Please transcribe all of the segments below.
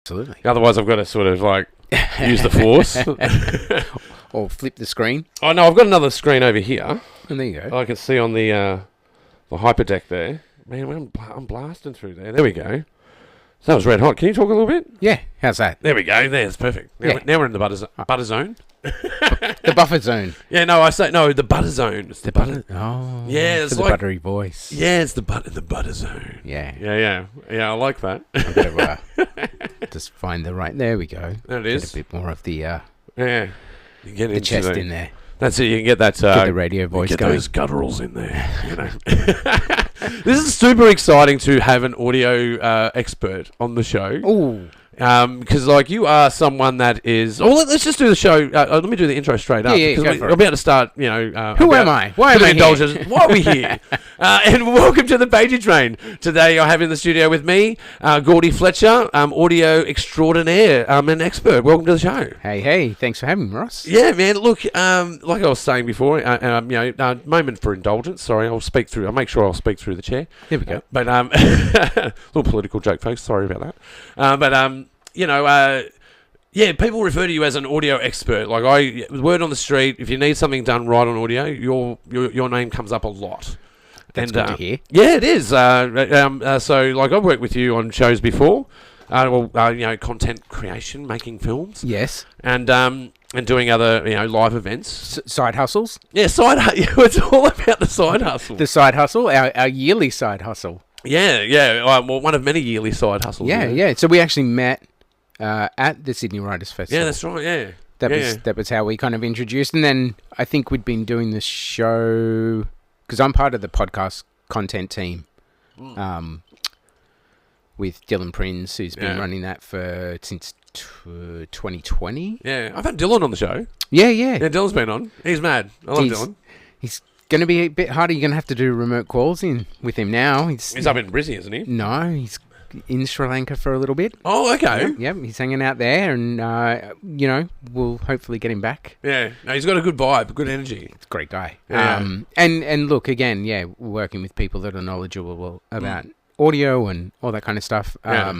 Absolutely. Otherwise, I've got to sort of like use the force. Or flip the screen. Oh no, I've got another screen over here. And there you go. I can see on the hyperdeck there. Man, I'm blasting through there. There we go. So that was red hot. Can you talk a little bit? Yeah, how's that? There we go. There's perfect. Now we're in the butter zone. The buffer zone. Yeah, no, I say no. The butter zone. It's the butter. Oh, yeah, it's for the like, buttery voice. Yeah, it's the butter zone. Yeah. I like that. I've got to just find the right. There we go. There it is. Get a bit more of the yeah. You get the chest in there. That's it. You can get that. Get the radio voice get going. Those gutturals in there. You know. This is super exciting to have an audio expert on the show. Ooh. Because like you are someone that is. Oh, let's just do the show. Let me do the intro straight up. Yeah, go for it. I'll be able to start. You know. Who am I? Why am I here? Why are we here? And welcome to the Pagey Train. Today I have in the studio with me Gordon Fletcher, audio extraordinaire, and expert. Welcome to the show. Hey, thanks for having me, Ross. Yeah, man. Look, like I was saying before, moment for indulgence. Sorry, I'll make sure I'll speak through the chair. There we go. But little political joke, folks. Sorry about that. Yeah, people refer to you as an audio expert. Like word on the street, if you need something done right on audio, your name comes up a lot. That's good to hear. Yeah, it is. So, like, I've worked with you on shows before. Content creation, making films. Yes. And doing other, live events. Side hustles? Yeah, it's all about the side hustle. The side hustle, our yearly side hustle. Yeah. Well, one of many yearly side hustles. Yeah. So we actually met at the Sydney Writers Festival. Yeah, that's right, yeah. That was how we kind of introduced. And then I think we'd been doing the show, because I'm part of the podcast content team with Dylan Prinz, who's been running that since 2020. Yeah, I've had Dylan on the show. Yeah. Yeah, Dylan's been on. He's mad. I love Dylan. He's going to be a bit harder. You're going to have to do remote calls with him now. He's up in Brizzy, isn't he? No, he's in Sri Lanka for a little bit. Oh, okay. Yep, he's hanging out there, and we'll hopefully get him back. Yeah, no, he's got a good vibe, good energy. He's a great guy. Yeah. And look, again, working with people that are knowledgeable about audio and all that kind of stuff. That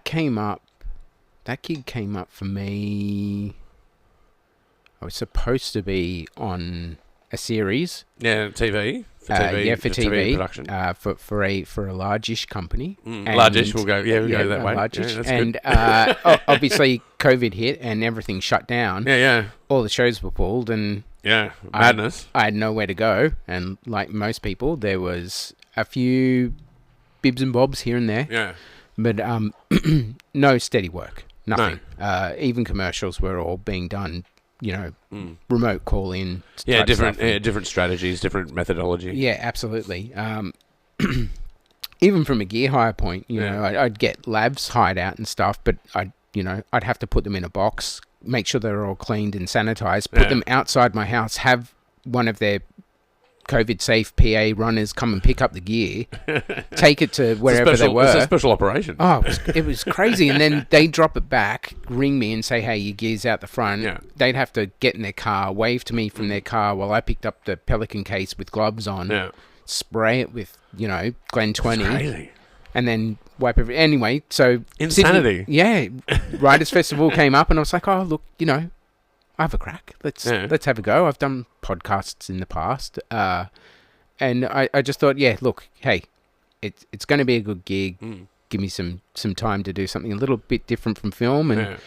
gig came up for me. I was supposed to be on a series. Yeah, TV. For TV production. For a large-ish company. Large-ish, we'll go that way. Large-ish. Yeah, and obviously COVID hit and everything shut down. Yeah. All the shows were pulled and... Yeah, madness. I had nowhere to go. And like most people, there was a few bibs and bobs here and there. Yeah. But no steady work. Nothing. No. Even commercials were all being done... remote call in. Yeah, different strategies, different methodology. Yeah, absolutely. Even from a gear hire point, I'd get labs hired out and stuff, but I'd have to put them in a box, make sure they're all cleaned and sanitized, put them outside my house, have one of their COVID-safe PA runners come and pick up the gear, take it to wherever they were. It's a special operation. Oh, it was crazy. And then they'd drop it back, ring me and say, hey, your gear's out the front. Yeah. They'd have to get in their car, wave to me from their car while I picked up the Pelican case with gloves on, spray it with, Glen 20. That's crazy. And then wipe everything. Anyway, so... Insanity. Writers Festival came up and I was like, oh, look, I have a crack. Let's have a go. I've done podcasts in the past, and I just thought, look, hey, it's going to be a good gig. Give me some time to do something a little bit different from film, and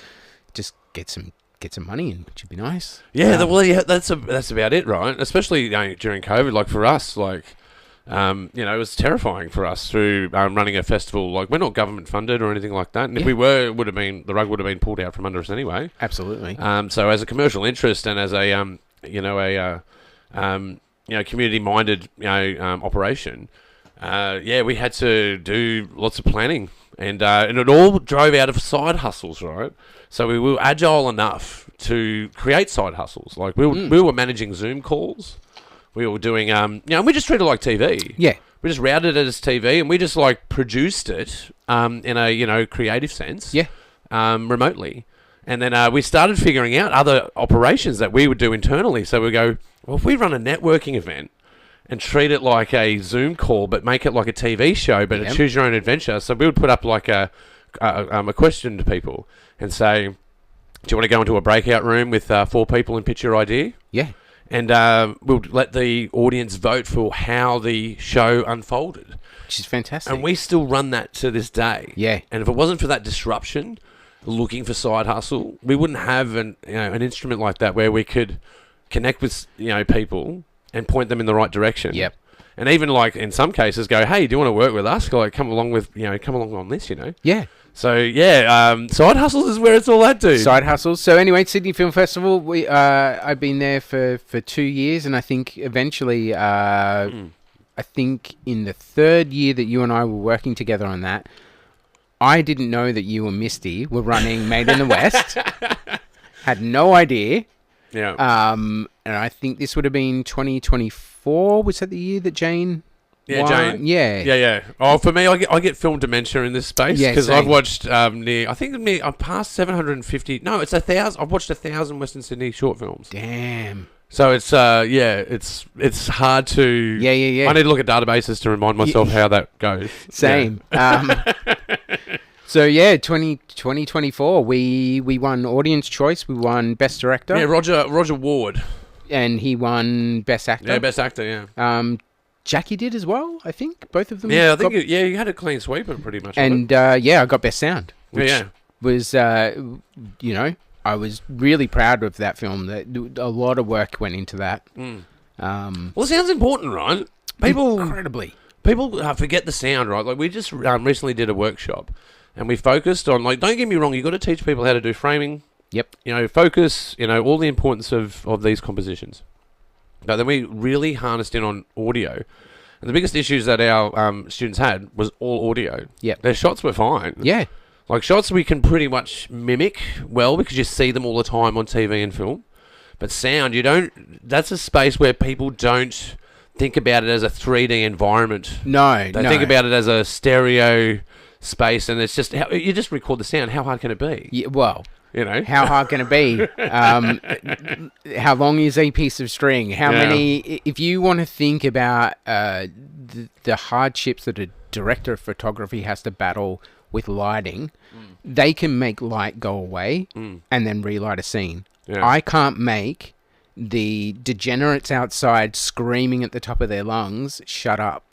just get some money in, which would be nice. Yeah, that's about it, right? Especially during COVID, like for us, like. It was terrifying for us through running a festival. Like, we're not government funded or anything like that. And if we were, the rug would have been pulled out from under us anyway. Absolutely. So as a commercial interest and as a community minded operation, we had to do lots of planning, and it all drove out of side hustles, right? So we were agile enough to create side hustles. Like we were managing Zoom calls. We were doing, we just treated it like TV. Yeah. We just routed it as TV, and we just like produced it in a creative sense. Yeah. Remotely, and then we started figuring out other operations that we would do internally. So we go, well, if we run a networking event and treat it like a Zoom call, but make it like a TV show, but a choose your own adventure. So we would put up like a a question to people and say, do you want to go into a breakout room with 4 people and pitch your idea? Yeah. And we'll let the audience vote for how the show unfolded. Which is fantastic. And we still run that to this day. Yeah. And if it wasn't for that disruption, looking for side hustle, we wouldn't have an instrument like that where we could connect with people and point them in the right direction. Yep. And even like in some cases go, hey, do you want to work with us? Like come along on this, Yeah. So side hustles is where it's all at, dude. Side hustles. So anyway, Sydney Film Festival. I've been there for 2 years, and I think eventually, I think in the 3rd year that you and I were working together on that, I didn't know that you and Misty were running Made in the West. Had no idea. Yeah. And I think this would have been 2024. Was that the year that Jane? Yeah, Jane. Yeah. Oh, for me, I get film dementia in this space because same. I've watched I've passed 750. No, it's 1,000. I've watched 1,000 Western Sydney short films. Damn. So it's it's hard to. Yeah. I need to look at databases to remind myself how that goes. Same. Yeah. So yeah, 2024, we won Audience Choice. We won Best Director. Yeah, Roger Ward. And he won Best Actor. Yeah, Best Actor. Yeah. Jackie did as well, I think. Both of them. Yeah, I think you had a clean sweep of pretty much. And I got Best Sound. Which was I was really proud of that film. That a lot of work went into that. Well, it sounds important, right? Incredibly. People forget the sound, right? Like we just recently did a workshop, and we focused on don't get me wrong, you got to teach people how to do framing. Yep. Focus. All the importance of these compositions. But then we really harnessed in on audio. And the biggest issues that our students had was all audio. Yep. Their shots were fine. Yeah. Like shots we can pretty much mimic well because you see them all the time on TV and film. But sound, you don't... That's a space where people don't think about it as a 3D environment. No, They think about it as a stereo space, and it's just... You just record the sound. How hard can it be? Yeah, well... How hard can it be? How long is a piece of string? How many... If you want to think about the hardships that a director of photography has to battle with lighting, they can make light go away and then relight a scene. Yeah. I can't make the degenerates outside screaming at the top of their lungs shut up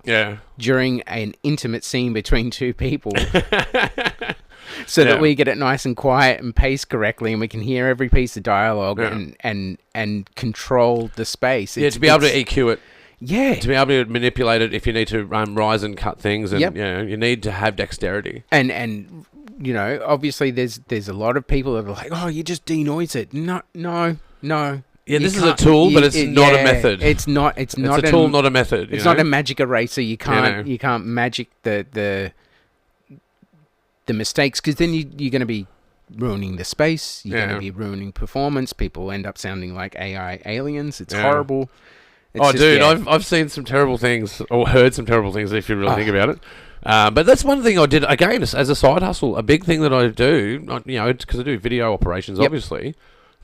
during an intimate scene between two people. So that we get it nice and quiet and paced correctly, and we can hear every piece of dialogue and control the space. To be able to EQ it. Yeah. To be able to manipulate it if you need to rise and cut things, and you need to have dexterity. And obviously there's a lot of people that are like, oh, you just denoise it. No. Yeah, this is a tool, but it's not a method. It's not a tool, not a method. It's not a magic eraser. You can't magic the mistakes, because then you're going to be ruining the space. You're going to be ruining performance. People end up sounding like AI aliens. It's horrible. It's I've seen some terrible things, or heard some terrible things if you really think about it. But that's one thing I did, again, as a side hustle. A big thing that I do, because I do video operations, obviously,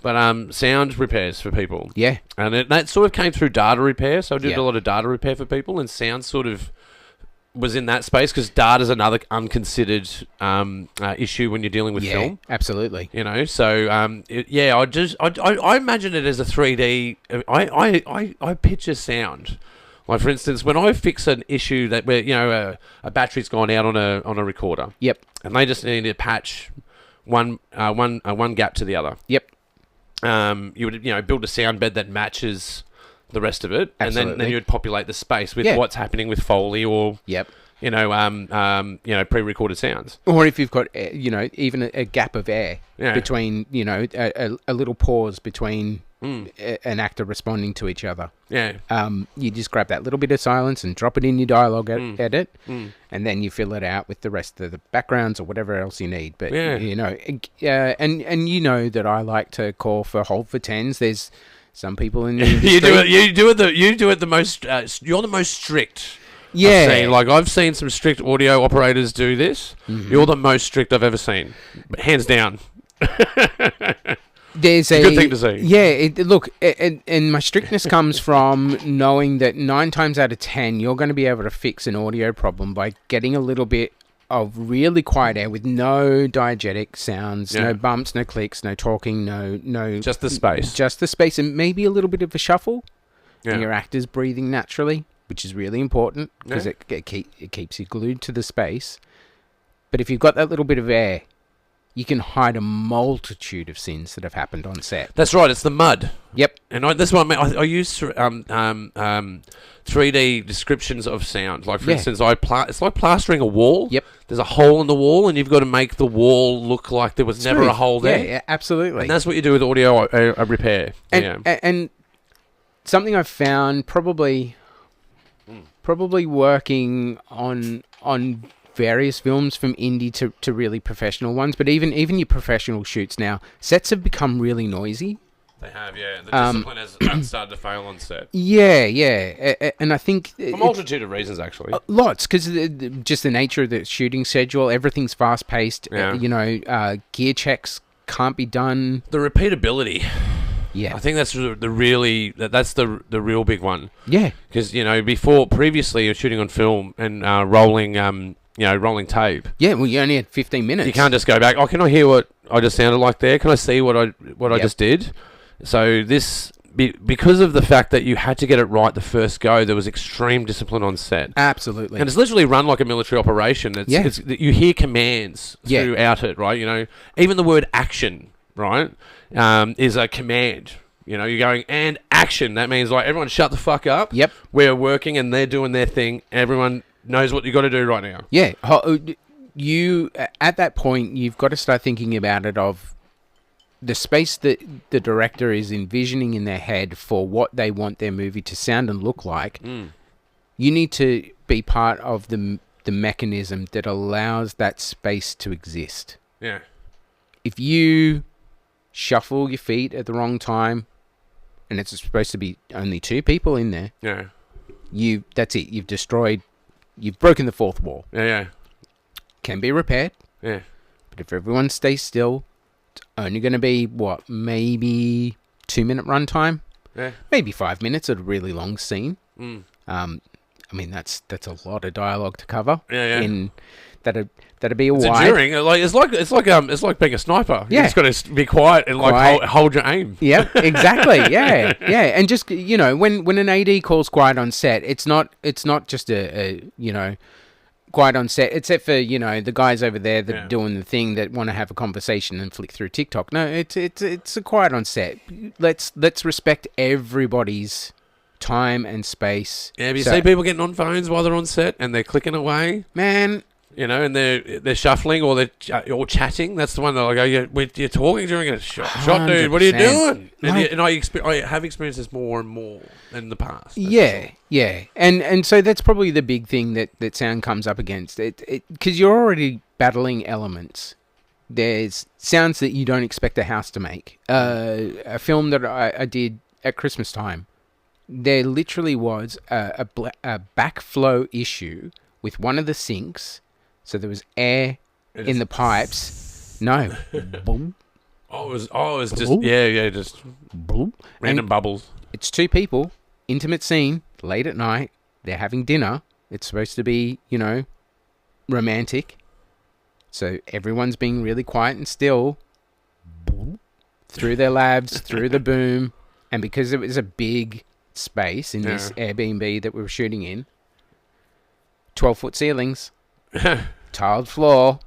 but sound repairs for people. Yeah. And that sort of came through data repair. So I did a lot of data repair for people, and sound sort of was in that space because data is another unconsidered issue when you're dealing with film. Absolutely. So I imagine it as a 3D. I picture sound. Like for instance, when I fix an issue that where a battery's gone out on a recorder. Yep. And they just need to patch one gap to the other. Yep. You would build a sound bed that matches the rest of it, Absolutely. and then you would populate the space with what's happening with Foley or pre-recorded sounds. Or if you've got even a gap of air between a little pause between an actor responding to each other. Yeah. You just grab that little bit of silence and drop it in your dialogue edit, and then you fill it out with the rest of the backgrounds or whatever else you need. But and that I like to call for hold for tens. There's some people in the industry. you do it the most. You're the most strict. Yeah. I've seen some strict audio operators do this. Mm-hmm. You're the most strict I've ever seen, hands down. It's a good thing to see. Yeah, and my strictness comes from knowing that 9 times out of 10 you're going to be able to fix an audio problem by getting a little bit of really quiet air with no diegetic sounds, no bumps, no clicks, no talking, no just the space. Just the space, and maybe a little bit of a shuffle. Yeah. And your actor's breathing naturally, which is really important because it keeps you glued to the space. But if you've got that little bit of air, you can hide a multitude of sins that have happened on set. That's right. It's the mud. Yep. And that's what I mean. I use 3D descriptions of sound. Like, for instance, it's like plastering a wall. Yep. There's a hole in the wall, and you've got to make the wall look like there was never a hole there. Yeah, absolutely. And that's what you do with audio repair. And something I've found probably working on various films from indie to really professional ones, but even your professional shoots now, sets have become really noisy. They have, yeah. The discipline has started to fail on set. Yeah. And I think... For a multitude of reasons, actually. Lots, because just the nature of the shooting schedule, everything's fast-paced. Yeah. Gear checks can't be done. The repeatability. Yeah. I think that's the real big one. Yeah. Because, previously you're shooting on film and rolling tape. Yeah, well, you only had 15 minutes. You can't just go back, can I hear what I just sounded like there? Can I see what I just did? So this, because of the fact that you had to get it right the first go, there was extreme discipline on set. Absolutely. And it's literally run like a military operation. You hear commands throughout it, right? Even the word action, right, is a command. You're going, and action. That means, like, everyone shut the fuck up. Yep. We're working and they're doing their thing. Everyone knows what you got to do right now. Yeah. You, at that point, you've got to start thinking about it of the space that the director is envisioning in their head for what they want their movie to sound and look like. You need to be part of the mechanism that allows that space to exist. Yeah. If you shuffle your feet at the wrong time, and it's supposed to be only two people in there, that's it. You've broken the fourth wall. Yeah. Can be repaired. Yeah. But if everyone stays still, it's only going to be, maybe 2-minute runtime? Yeah. Maybe 5 minutes at a really long scene. I mean, that's a lot of dialogue to cover. Yeah. That'd be a it's wide. Enduring. It's like being a sniper. Yeah. You just got to be quiet and hold your aim. Yeah, exactly. Yeah. And just when an AD calls quiet on set, it's not just a quiet on set, except for the guys over there that are doing the thing that want to have a conversation and flick through TikTok. No, it's a quiet on set. Let's respect everybody's time and space. Yeah, but you see people getting on phones while they're on set and they're clicking away, man. And they're shuffling or they're all chatting. That's the one that I go, you're talking during a shot, dude. What are you doing? And I have experienced this more and more in the past. Yeah. And so that's probably the big thing that sound comes up against it, because you're already battling elements. There's sounds that you don't expect a house to make. A film that I did at Christmas time, there literally was a backflow issue with one of the sinks. So there was air in the pipes. No. Boom. Oh, it was just, just boom. Random bubbles. It's two people, intimate scene, late at night. They're having dinner. It's supposed to be, romantic. So everyone's being really quiet and still. Boom. Through their labs, through the boom. And because it was a big space in this Airbnb that we were shooting in, 12-foot ceilings. Tiled floor,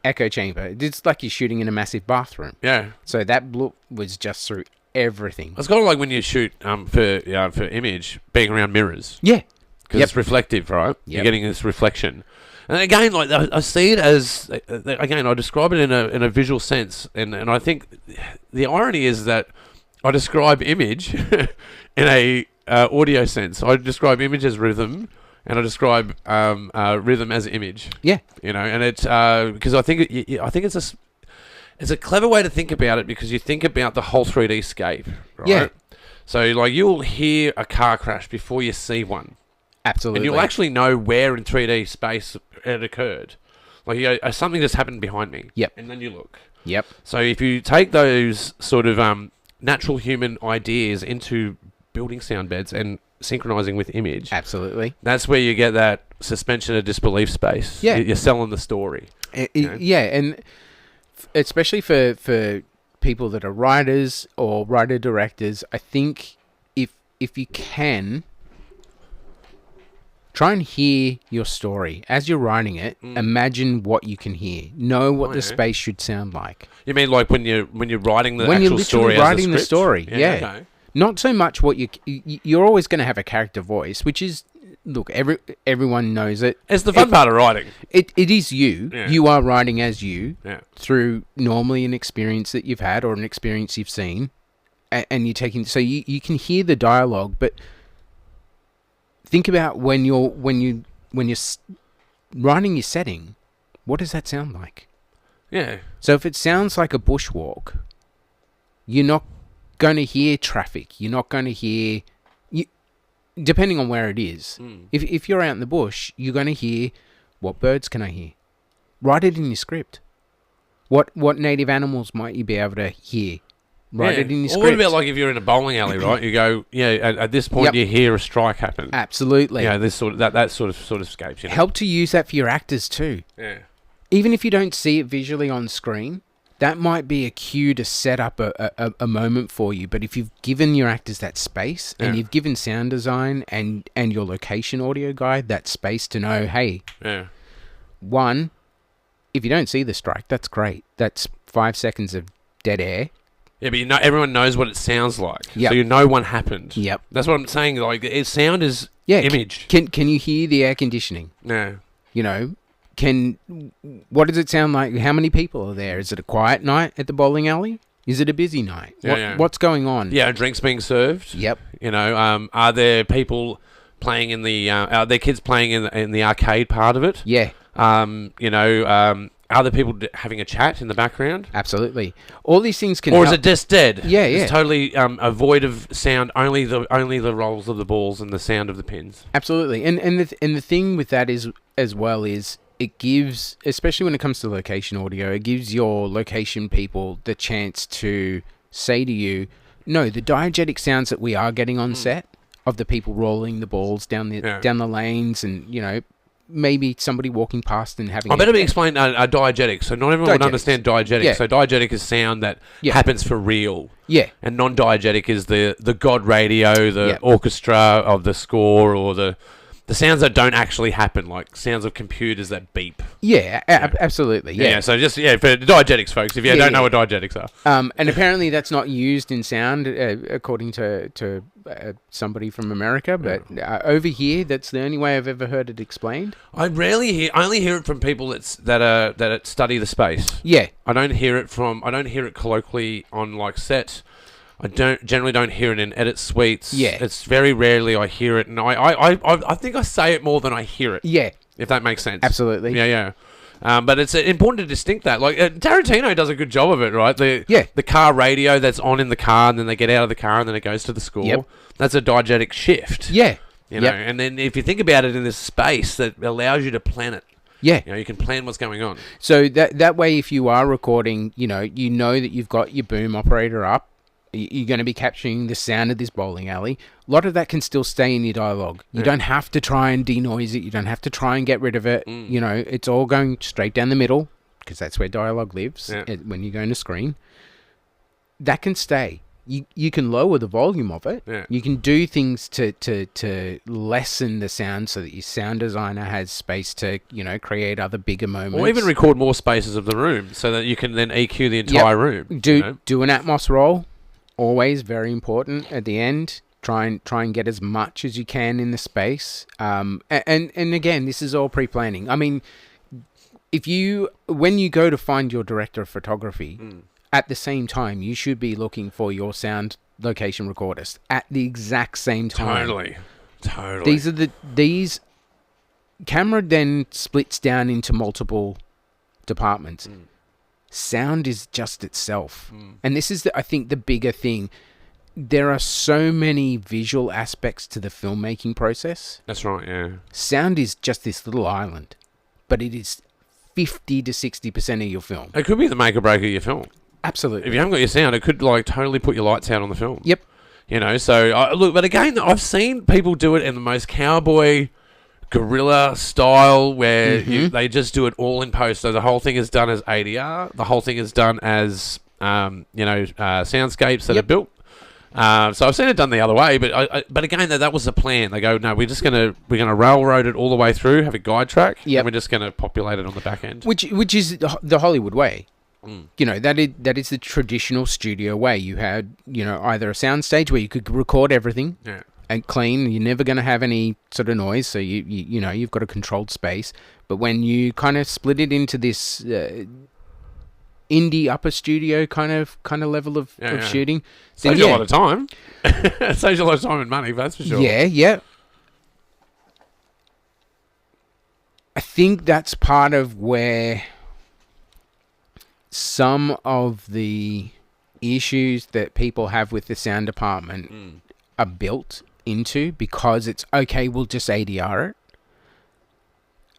echo chamber. It's like you're shooting in a massive bathroom. Yeah. So that look was just through everything. It's kind of like when you shoot for image, being around mirrors. Yeah. Because it's reflective, right? Yep. You're getting this reflection. And again, like I see it as, again, I describe it in a visual sense. And I think the irony is that I describe image in a audio sense. I describe image as rhythm. And I describe rhythm as image. Yeah, and it's because I think it's a clever way to think about it, because you think about the whole 3D scape, right? Yeah. So like you'll hear a car crash before you see one. Absolutely. And you'll actually know where in 3D space it occurred. Like something just happened behind me. Yep. And then you look. Yep. So if you take those sort of natural human ideas into building sound beds and synchronizing with image. Absolutely. That's where you get that suspension of disbelief space. Yeah. You're selling the story. Yeah, and especially for people that are writers or writer-directors, I think if you can, try and hear your story. As you're writing it, imagine what you can hear. Know what the space should sound like. You mean like when you're writing the when actual you're story writing as a the script? story, yeah. Okay. Not so much what you're always going to have a character voice, which is, look, everyone knows it. It's the fun part of writing. It is you. Yeah. You are writing as you through normally an experience that you've had or an experience you've seen, and you're taking. So you can hear the dialogue, but think about when you're writing your setting. What does that sound like? Yeah. So if it sounds like a bushwalk, you're not going to hear traffic. You're not going to hear, depending on where it is. If you're out in the bush, you're going to hear, what birds can I hear? Write it in your script. What native animals might you be able to hear? Write it in your script. What about like if you're in a bowling alley, right? You go, at this point you hear a strike happen. Absolutely. This sort of that sort of escapes. Help to use that for your actors too. Yeah. Even if you don't see it visually on screen, that might be a cue to set up a moment for you. But if you've given your actors that space and you've given sound design and your location audio guy that space to know, hey, one, if you don't see the strike, that's great. That's 5 seconds of dead air. Yeah, but everyone knows what it sounds like. Yep. So you know one happened. Yep. That's what I'm saying. Like, sound is image. Can you hear the air conditioning? No. What does it sound like? How many people are there? Is it a quiet night at the bowling alley? Is it a busy night? What's going on? Yeah, drinks being served. Yep. Are there people playing in the? Are there kids playing in the arcade part of it? Yeah. Are there people having a chat in the background? Absolutely. All these things can. Or is it just dead? Yeah. It's totally void of sound. Only the rolls of the balls and the sound of the pins. Absolutely. And the thing with that is as well is it gives, especially when it comes to location audio, it gives your location people the chance to say to you, no, the diegetic sounds that we are getting on set of the people rolling the balls down the lanes and maybe somebody walking past and having. I better explain diegetic. So not everyone would understand diegetic. Yeah. So diegetic is sound that happens for real. Yeah. And non-diegetic is the God radio, the orchestra of the score, or the sounds that don't actually happen, like sounds of computers that beep. Yeah, absolutely. Yeah. So just for diegetics, folks, if you don't know what diegetics are. And apparently that's not used in sound, according to somebody from America. But over here, that's the only way I've ever heard it explained. I only hear it from people that study the space. Yeah. I don't hear it colloquially on like set. I generally don't hear it in edit suites. Yeah. It's very rarely I hear it, and I think I say it more than I hear it. Yeah. If that makes sense. Absolutely. Yeah. But it's important to distinct that. Like Tarantino does a good job of it, right? The car radio that's on in the car, and then they get out of the car, and then it goes to the score. Yep. That's a diegetic shift. Yeah. And then if you think about it in this space that allows you to plan it. Yeah. You can plan what's going on. So that way, if you are recording, you know that you've got your boom operator up. You're going to be capturing the sound of this bowling alley. A lot of that can still stay in your dialogue. You don't have to try and denoise it. You don't have to try and get rid of it. It's all going straight down the middle because that's where dialogue lives when you go into screen. That can stay. You can lower the volume of it. Yeah. You can do things to lessen the sound so that your sound designer has space to, create other bigger moments. Or even record more spaces of the room so that you can then EQ the entire room. Do an Atmos roll. Always very important at the end. Try and get as much as you can in the space. And again, this is all pre-planning. I mean, when you go to find your director of photography, at the same time, you should be looking for your sound location recordist at the exact same time. Totally. These camera then splits down into multiple departments. Sound is just itself. And this is, I think, the bigger thing. There are so many visual aspects to the filmmaking process. That's right, yeah. Sound is just this little island, but it is 50 to 60% of your film. It could be the make or break of your film. Absolutely. If you haven't got your sound, it could totally put your lights out on the film. Yep. You know, so look, but again, I've seen people do it in the most cowboy guerrilla style where they just do it all in post. So the whole thing is done as ADR. The whole thing is done as soundscapes that are built. So I've seen it done the other way, but again, that was the plan. They go, no, we're gonna railroad it all the way through, have a guide track, and we're just gonna populate it on the back end, which is the Hollywood way. You know, that is the traditional studio way. You had, you know, either a sound stage where you could record everything and clean. You're never going to have any sort of noise, so you know, you've got a controlled space. But when you kind of split it into this indie upper studio kind of level of shooting, saves you a lot of time. It saves you a lot of time and money, that's for sure. Yeah. I think that's part of where some of the issues that people have with the sound department are built into, because it's okay, we'll just ADR it.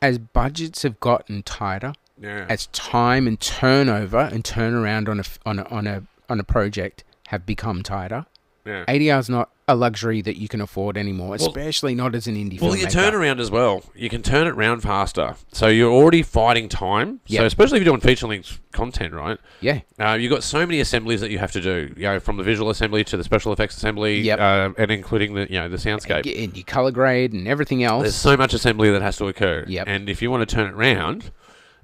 As budgets have gotten tighter, as time and turnover and turnaround on a project have become tighter, ADR is not a luxury that you can afford anymore, especially not as an indie filmmaker. Well, you turn around as well. You can turn it around faster. So you're already fighting time. So especially if you're doing feature-length content, right? Yeah. You've got so many assemblies that you have to do. You know, from the visual assembly to the special effects assembly, and including the soundscape. And your color grade and everything else. There's so much assembly that has to occur. And if you want to turn it around,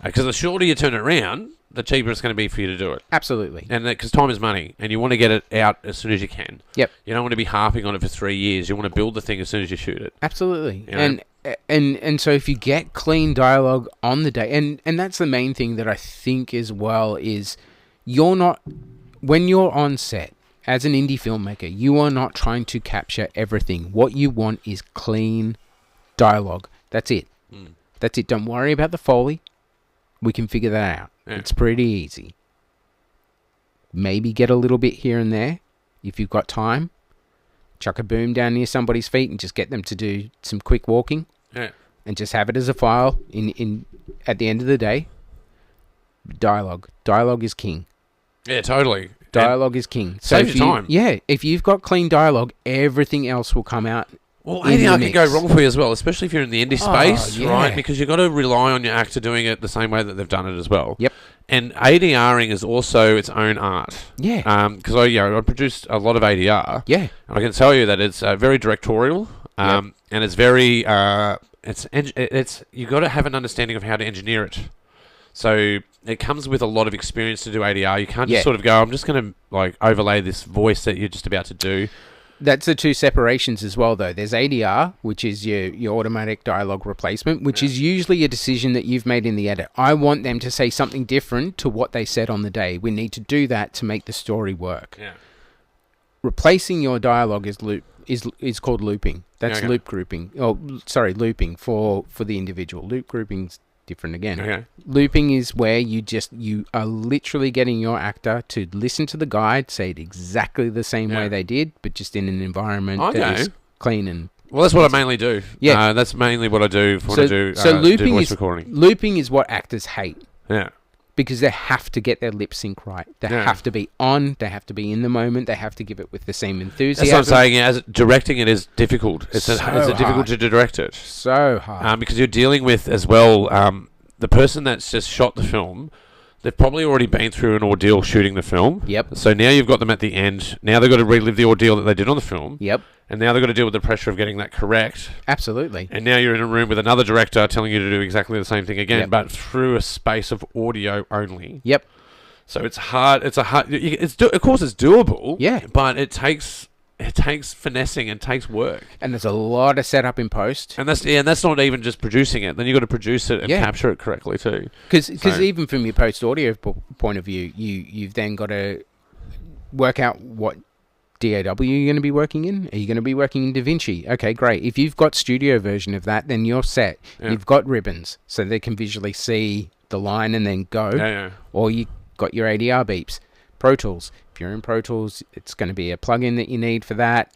because the shorter you turn it around, the cheaper it's going to be for you to do it. Absolutely. And because time is money, and you want to get it out as soon as you can. Yep. You don't want to be harping on it for 3 years. You want to build the thing as soon as you shoot it. Absolutely. You know? And so if you get clean dialogue on the day, and that's the main thing that I think as well is, you're not, when you're on set as an indie filmmaker, you are not trying to capture everything. What you want is clean dialogue. That's it. That's it. Don't worry about the Foley. We can figure that out. It's pretty easy. Maybe get a little bit here and there if you've got time. Chuck a boom down near somebody's feet and just get them to do some quick walking. And just have it as a file in at the end of the day. Dialogue is king. Yeah, totally. Dialogue is king. So saves you time. Yeah, if you've got clean dialogue, everything else will come out. Well, ADR can go wrong for you as well, especially if you're in the indie space, right? Because you've got to rely on your actor doing it the same way that they've done it as well. Yep. And ADRing is also its own art. Yeah. Because I produced a lot of ADR. Yeah. And I can tell you that it's very directorial. And it's very it's you've got to have an understanding of how to engineer it. So it comes with a lot of experience to do ADR. You can't just sort of go, I'm just going to overlay this voice that you're just about to do. That's the two separations as well, though. There's ADR, which is your automatic dialogue replacement, which is usually a decision that you've made in the edit. I want them to say something different to what they said on the day. We need to do that to make the story work. Yeah. Replacing your dialogue is called looping. That's loop grouping. Looping for the individual. Loop grouping's different again. Okay. Looping is where you are literally getting your actor to listen to the guide, say it exactly the same way they did, but just in an environment that is clean and... Well, that's what I mainly do. Yeah. That's mainly what I do when I do voice recording. Looping is what actors hate. Yeah. Because they have to get their lip sync right. They have to be on. They have to be in the moment. They have to give it with the same enthusiasm. That's what I'm saying. As directing it is difficult. It's difficult to direct it. So hard. Because you're dealing with as well the person that's just shot the film. They've probably already been through an ordeal shooting the film. Yep. So now you've got them at the end. Now they've got to relive the ordeal that they did on the film. Yep. And now they've got to deal with the pressure of getting that correct. Absolutely. And now you're in a room with another director telling you to do exactly the same thing again, but through a space of audio only. Yep. So it's hard. Of course, it's doable. Yeah. But it takes finessing and takes work. And there's a lot of setup in post. And that's not even just producing it. Then you've got to produce it and capture it correctly too. Because even from your post audio point of view, you've then got to work out what DAW you're going to be working in. Are you going to be working in DaVinci? Okay, great. If you've got studio version of that, then you're set. Yeah. You've got ribbons, so they can visually see the line and then go. Yeah. Or you got your ADR beeps. Pro Tools. If you're in Pro Tools, it's going to be a plugin that you need for that,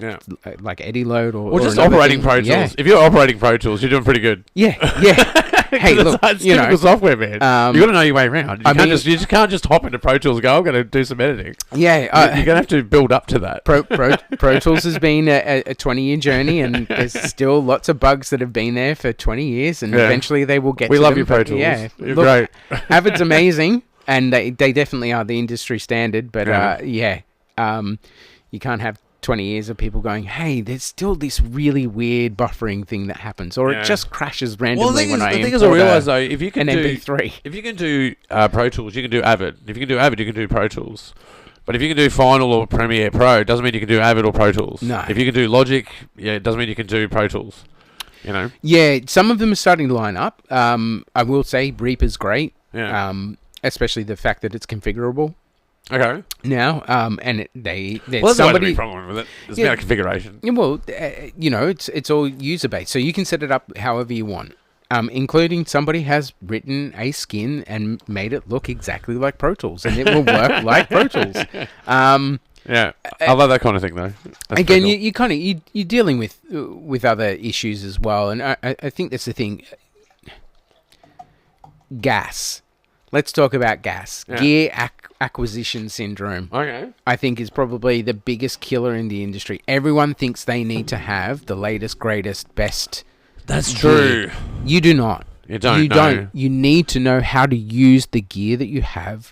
like Eddie Load or just operating Pro Tools. Yeah. If you're operating Pro Tools, you're doing pretty good. Yeah. Hey, look, it's you know, typical software, man. You got to know your way around. You just can't just hop into Pro Tools and go, I'm going to do some editing. Yeah. You're going to have to build up to that. Pro Tools has been a 20-year journey, and there's still lots of bugs that have been there for 20 years, and eventually they will get to them. We love you, Pro Tools. Yeah. You're great. Avid's amazing, and they definitely are the industry standard, but you can't have 20 years of people going, hey, there's still this really weird buffering thing that happens, or it just crashes randomly when I import the thing is, I realise though, if you can an do MP3. If you can do Pro Tools, you can do Avid. If you can do Avid, you can do Pro Tools. But if you can do Final or Premiere Pro, it doesn't mean you can do Avid or Pro Tools. No. If you can do Logic, it doesn't mean you can do Pro Tools. You know. Yeah, some of them are starting to line up. I will say Reaper's great. Yeah. Especially the fact that it's configurable. Okay. Now, and there's there's somebody. no problem with it. It's about configuration. Yeah, well, it's all user based, so you can set it up however you want. Including somebody has written a skin and made it look exactly like Pro Tools, and it will work like Pro Tools. Yeah, I love that kind of thing, though. That's again, cool. you're dealing with other issues as well, and I think that's the thing. Gas. Let's talk about gas. Yeah. Gear acquisition syndrome. Okay. I think is probably the biggest killer in the industry. Everyone thinks they need to have the latest, greatest, best. That's true. You do not. You don't. You need to know how to use the gear that you have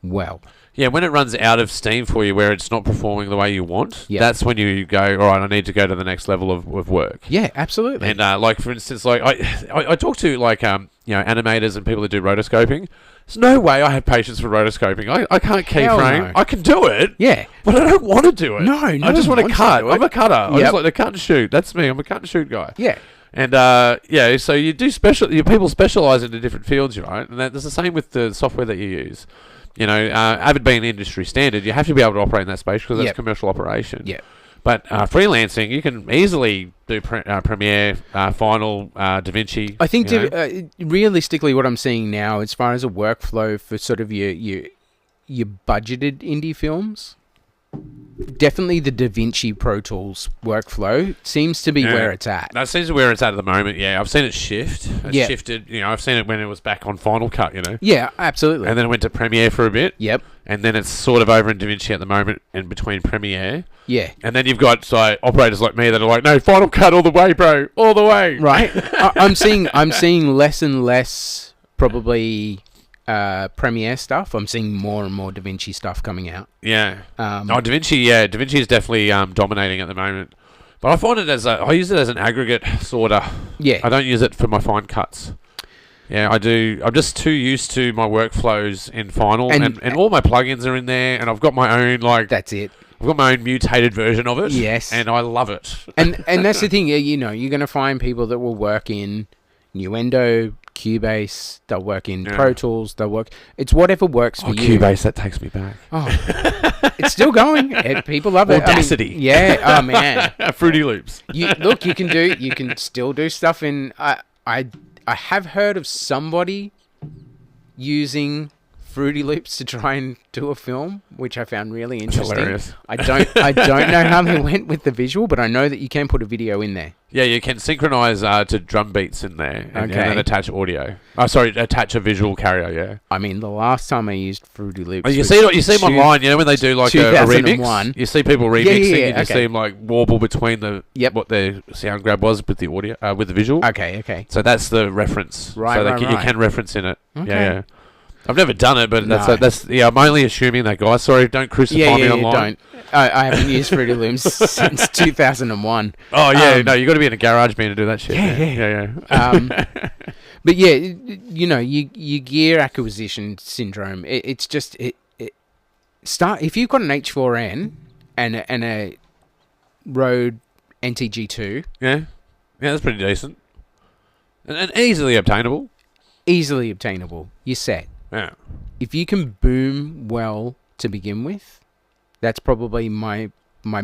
well. Yeah, when it runs out of steam for you where it's not performing the way you want, that's when you go, all right, I need to go to the next level of work. Yeah, absolutely. And like, for instance, like I talk to like animators and people that do rotoscoping. There's no way I have patience for rotoscoping. I can't keyframe. No. I can do it. Yeah. But I don't want to do it. No, I just want to cut. I'm a cutter. I just like to cut and shoot. That's me. I'm a cut and shoot guy. Yeah. And so you do people specialize into different fields, right? And that's the same with the software that you use. You know, Avid being industry standard, you have to be able to operate in that space because that's commercial operation. Yeah. But freelancing, you can easily do Premiere, Final, DaVinci. I think realistically, what I'm seeing now, as far as a workflow for sort of your budgeted indie films, definitely the DaVinci Pro Tools workflow seems to be where it's at. That seems to be where it's at the moment, yeah. I've seen it shift. It's shifted, I've seen it when it was back on Final Cut, Yeah, absolutely. And then it went to Premiere for a bit. Yep. And then it's sort of over in DaVinci at the moment and between Premiere. Yeah. And then you've got operators like me that are like, no, Final Cut all the way, bro. All the way. Right. I'm seeing less and less probably Premiere stuff. I'm seeing more and more DaVinci stuff coming out. Yeah. DaVinci is definitely dominating at the moment. But I find it I use it as an aggregate sorter. Yeah. I don't use it for my fine cuts. Yeah, I do. I'm just too used to my workflows in Final, and all my plugins are in there, and I've got my own That's it. I've got my own mutated version of it. Yes. And I love it. And that's the thing. You're going to find people that will work in Nuendo, Cubase, they'll work in Pro Tools, it's whatever works for you. Cubase, that takes me back. Oh, it's still going. People love it. Audacity. Oh man. Fruity Loops. You can still do stuff in, I have heard of somebody using Fruity Loops to try and do a film, which I found really interesting. Hilarious. I don't know how they went with the visual, but I know that you can put a video in there. Yeah, you can synchronize to drum beats in there, and then attach audio. Attach a visual carrier. Yeah. I mean, the last time I used Fruity Loops, you see them online. When they do like a remix, you see people remixing, and you see them like warble between what their sound grab was with the audio, with the visual. Okay. So that's the reference. Right, so right. You can reference in it. Okay. Yeah. I've never done it, but that's I'm only assuming that, guys. Sorry, don't crucify me online. Don't. I haven't used Fruity Loops since 2001. Oh yeah, no, you got to be in a garage band to do that shit. Yeah. But yeah, your gear acquisition syndrome. It's just start if you've got an H4n and a Rode NTG2. Yeah, that's pretty decent and easily obtainable. Easily obtainable. You're set. Yeah. If you can boom well to begin with, that's probably my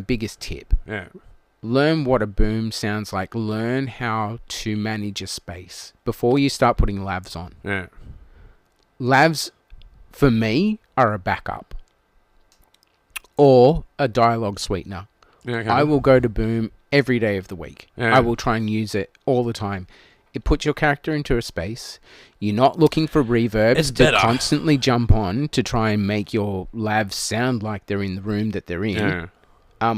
biggest tip. Yeah. Learn what a boom sounds like. Learn how to manage a space before you start putting lavs on. Yeah. Lavs, for me, are a backup or a dialogue sweetener. Yeah, okay. I will go to boom every day of the week. Yeah. I will try and use it all the time. it puts your character into a space. You're not looking for reverb It's to better. constantly jump on to try and make your lav sound like they're in the room that they're in.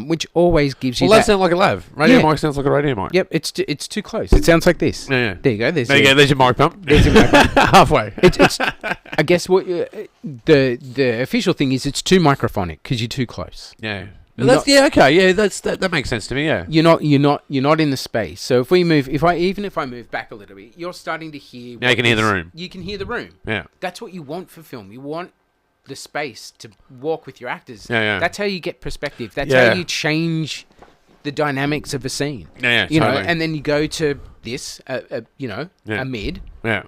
Which always gives you that sounds like a lav. Radio mic sounds like a radio mic. Yep, it's too close. It sounds like this. Yeah. There you go. There's your mic pump. There's your mic pump. Halfway. It's I guess what the official thing is, it's too microphonic because you're too close. Yeah. That makes sense to me. Yeah. You're not in the space. So if we move, if I move back a little bit, you're starting to hear. Now you can hear the room. You can hear the room. Yeah. That's what you want for film. You want the space to walk with your actors. Yeah. That's how you get perspective. That's how you change the dynamics of a scene. Yeah. You totally. know, and then you go to this, a mid. Yeah.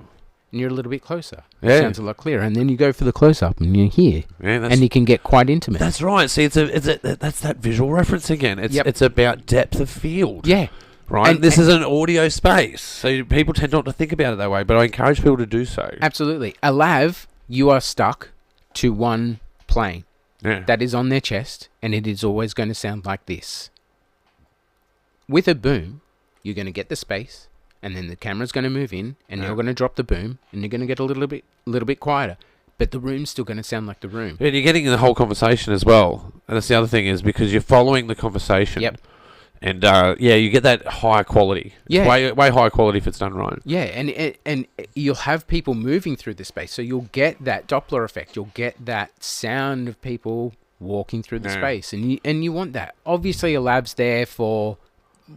And you're a little bit closer. Yeah. It sounds a lot clearer. And then you go for the close-up and you hear. Yeah, and you can get quite intimate. That's right. See, that's that visual reference again. It's about depth of field. Yeah. Right? And this is an audio space. So people tend not to think about it that way, but I encourage people to do so. Absolutely. A lav, you are stuck to one plane. Yeah. That is on their chest, and it is always going to sound like this. With a boom, you're going to get the space, and then the camera's going to move in, and you're going to drop the boom, and you're going to get a little bit quieter. But the room's still going to sound like the room. And you're getting the whole conversation as well. And that's the other thing, is because you're following the conversation. Yep. And you get that higher quality. Yeah. It's way higher quality if it's done right. Yeah, and you'll have people moving through the space, so you'll get that Doppler effect. You'll get that sound of people walking through the space, and you want that. Obviously, a lab's there for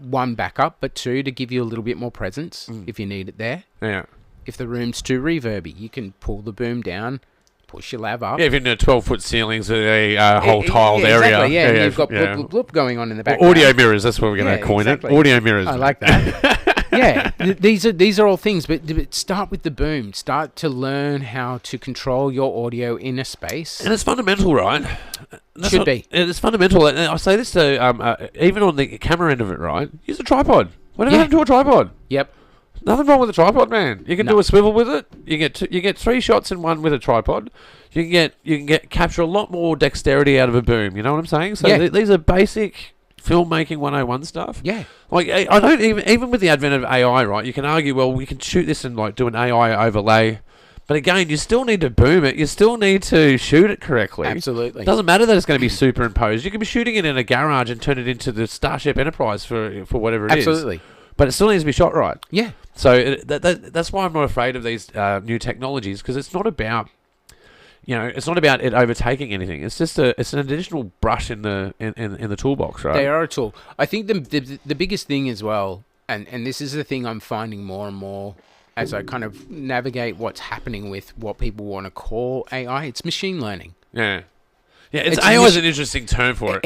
one, backup, but two, to give you a little bit more presence if you need it there. Yeah. If the room's too reverby, you can pull the boom down, push your lav up. Yeah, if you're in a 12-foot ceilings, a whole tiled area. Exactly, yeah, and you've got bloop, bloop, bloop going on in the background. Audio mirrors, that's what we're going to coin it. Audio mirrors. I like that. Yeah, these are all things, but start with the boom. Start to learn how to control your audio in a space. And it's fundamental, right? Should be. It's fundamental. And I say this to, even on the camera end of it, right? Use a tripod. Whatever happened to a tripod? Yep. Nothing wrong with a tripod, man. You can do a swivel with it. You get 3 shots in one with a tripod. You can capture a lot more dexterity out of a boom. You know what I'm saying? So these are basic filmmaking 101 stuff. Yeah. Like, I don't even with the advent of AI, right? You can argue, well, we can shoot this and like do an AI overlay. But again, you still need to boom it. You still need to shoot it correctly. Absolutely. It doesn't matter that it's going to be superimposed. You can be shooting it in a garage and turn it into the Starship Enterprise for whatever it is. Absolutely. But it still needs to be shot right. Yeah. So that's why I'm not afraid of these new technologies, because it's not about, it's not about it overtaking anything. It's just it's an additional brush in the toolbox, right? They are a tool. I think the biggest thing as well, and this is the thing I'm finding more and more as I kind of navigate what's happening with what people want to call AI, it's machine learning. Yeah. Yeah, AI is an interesting term for it.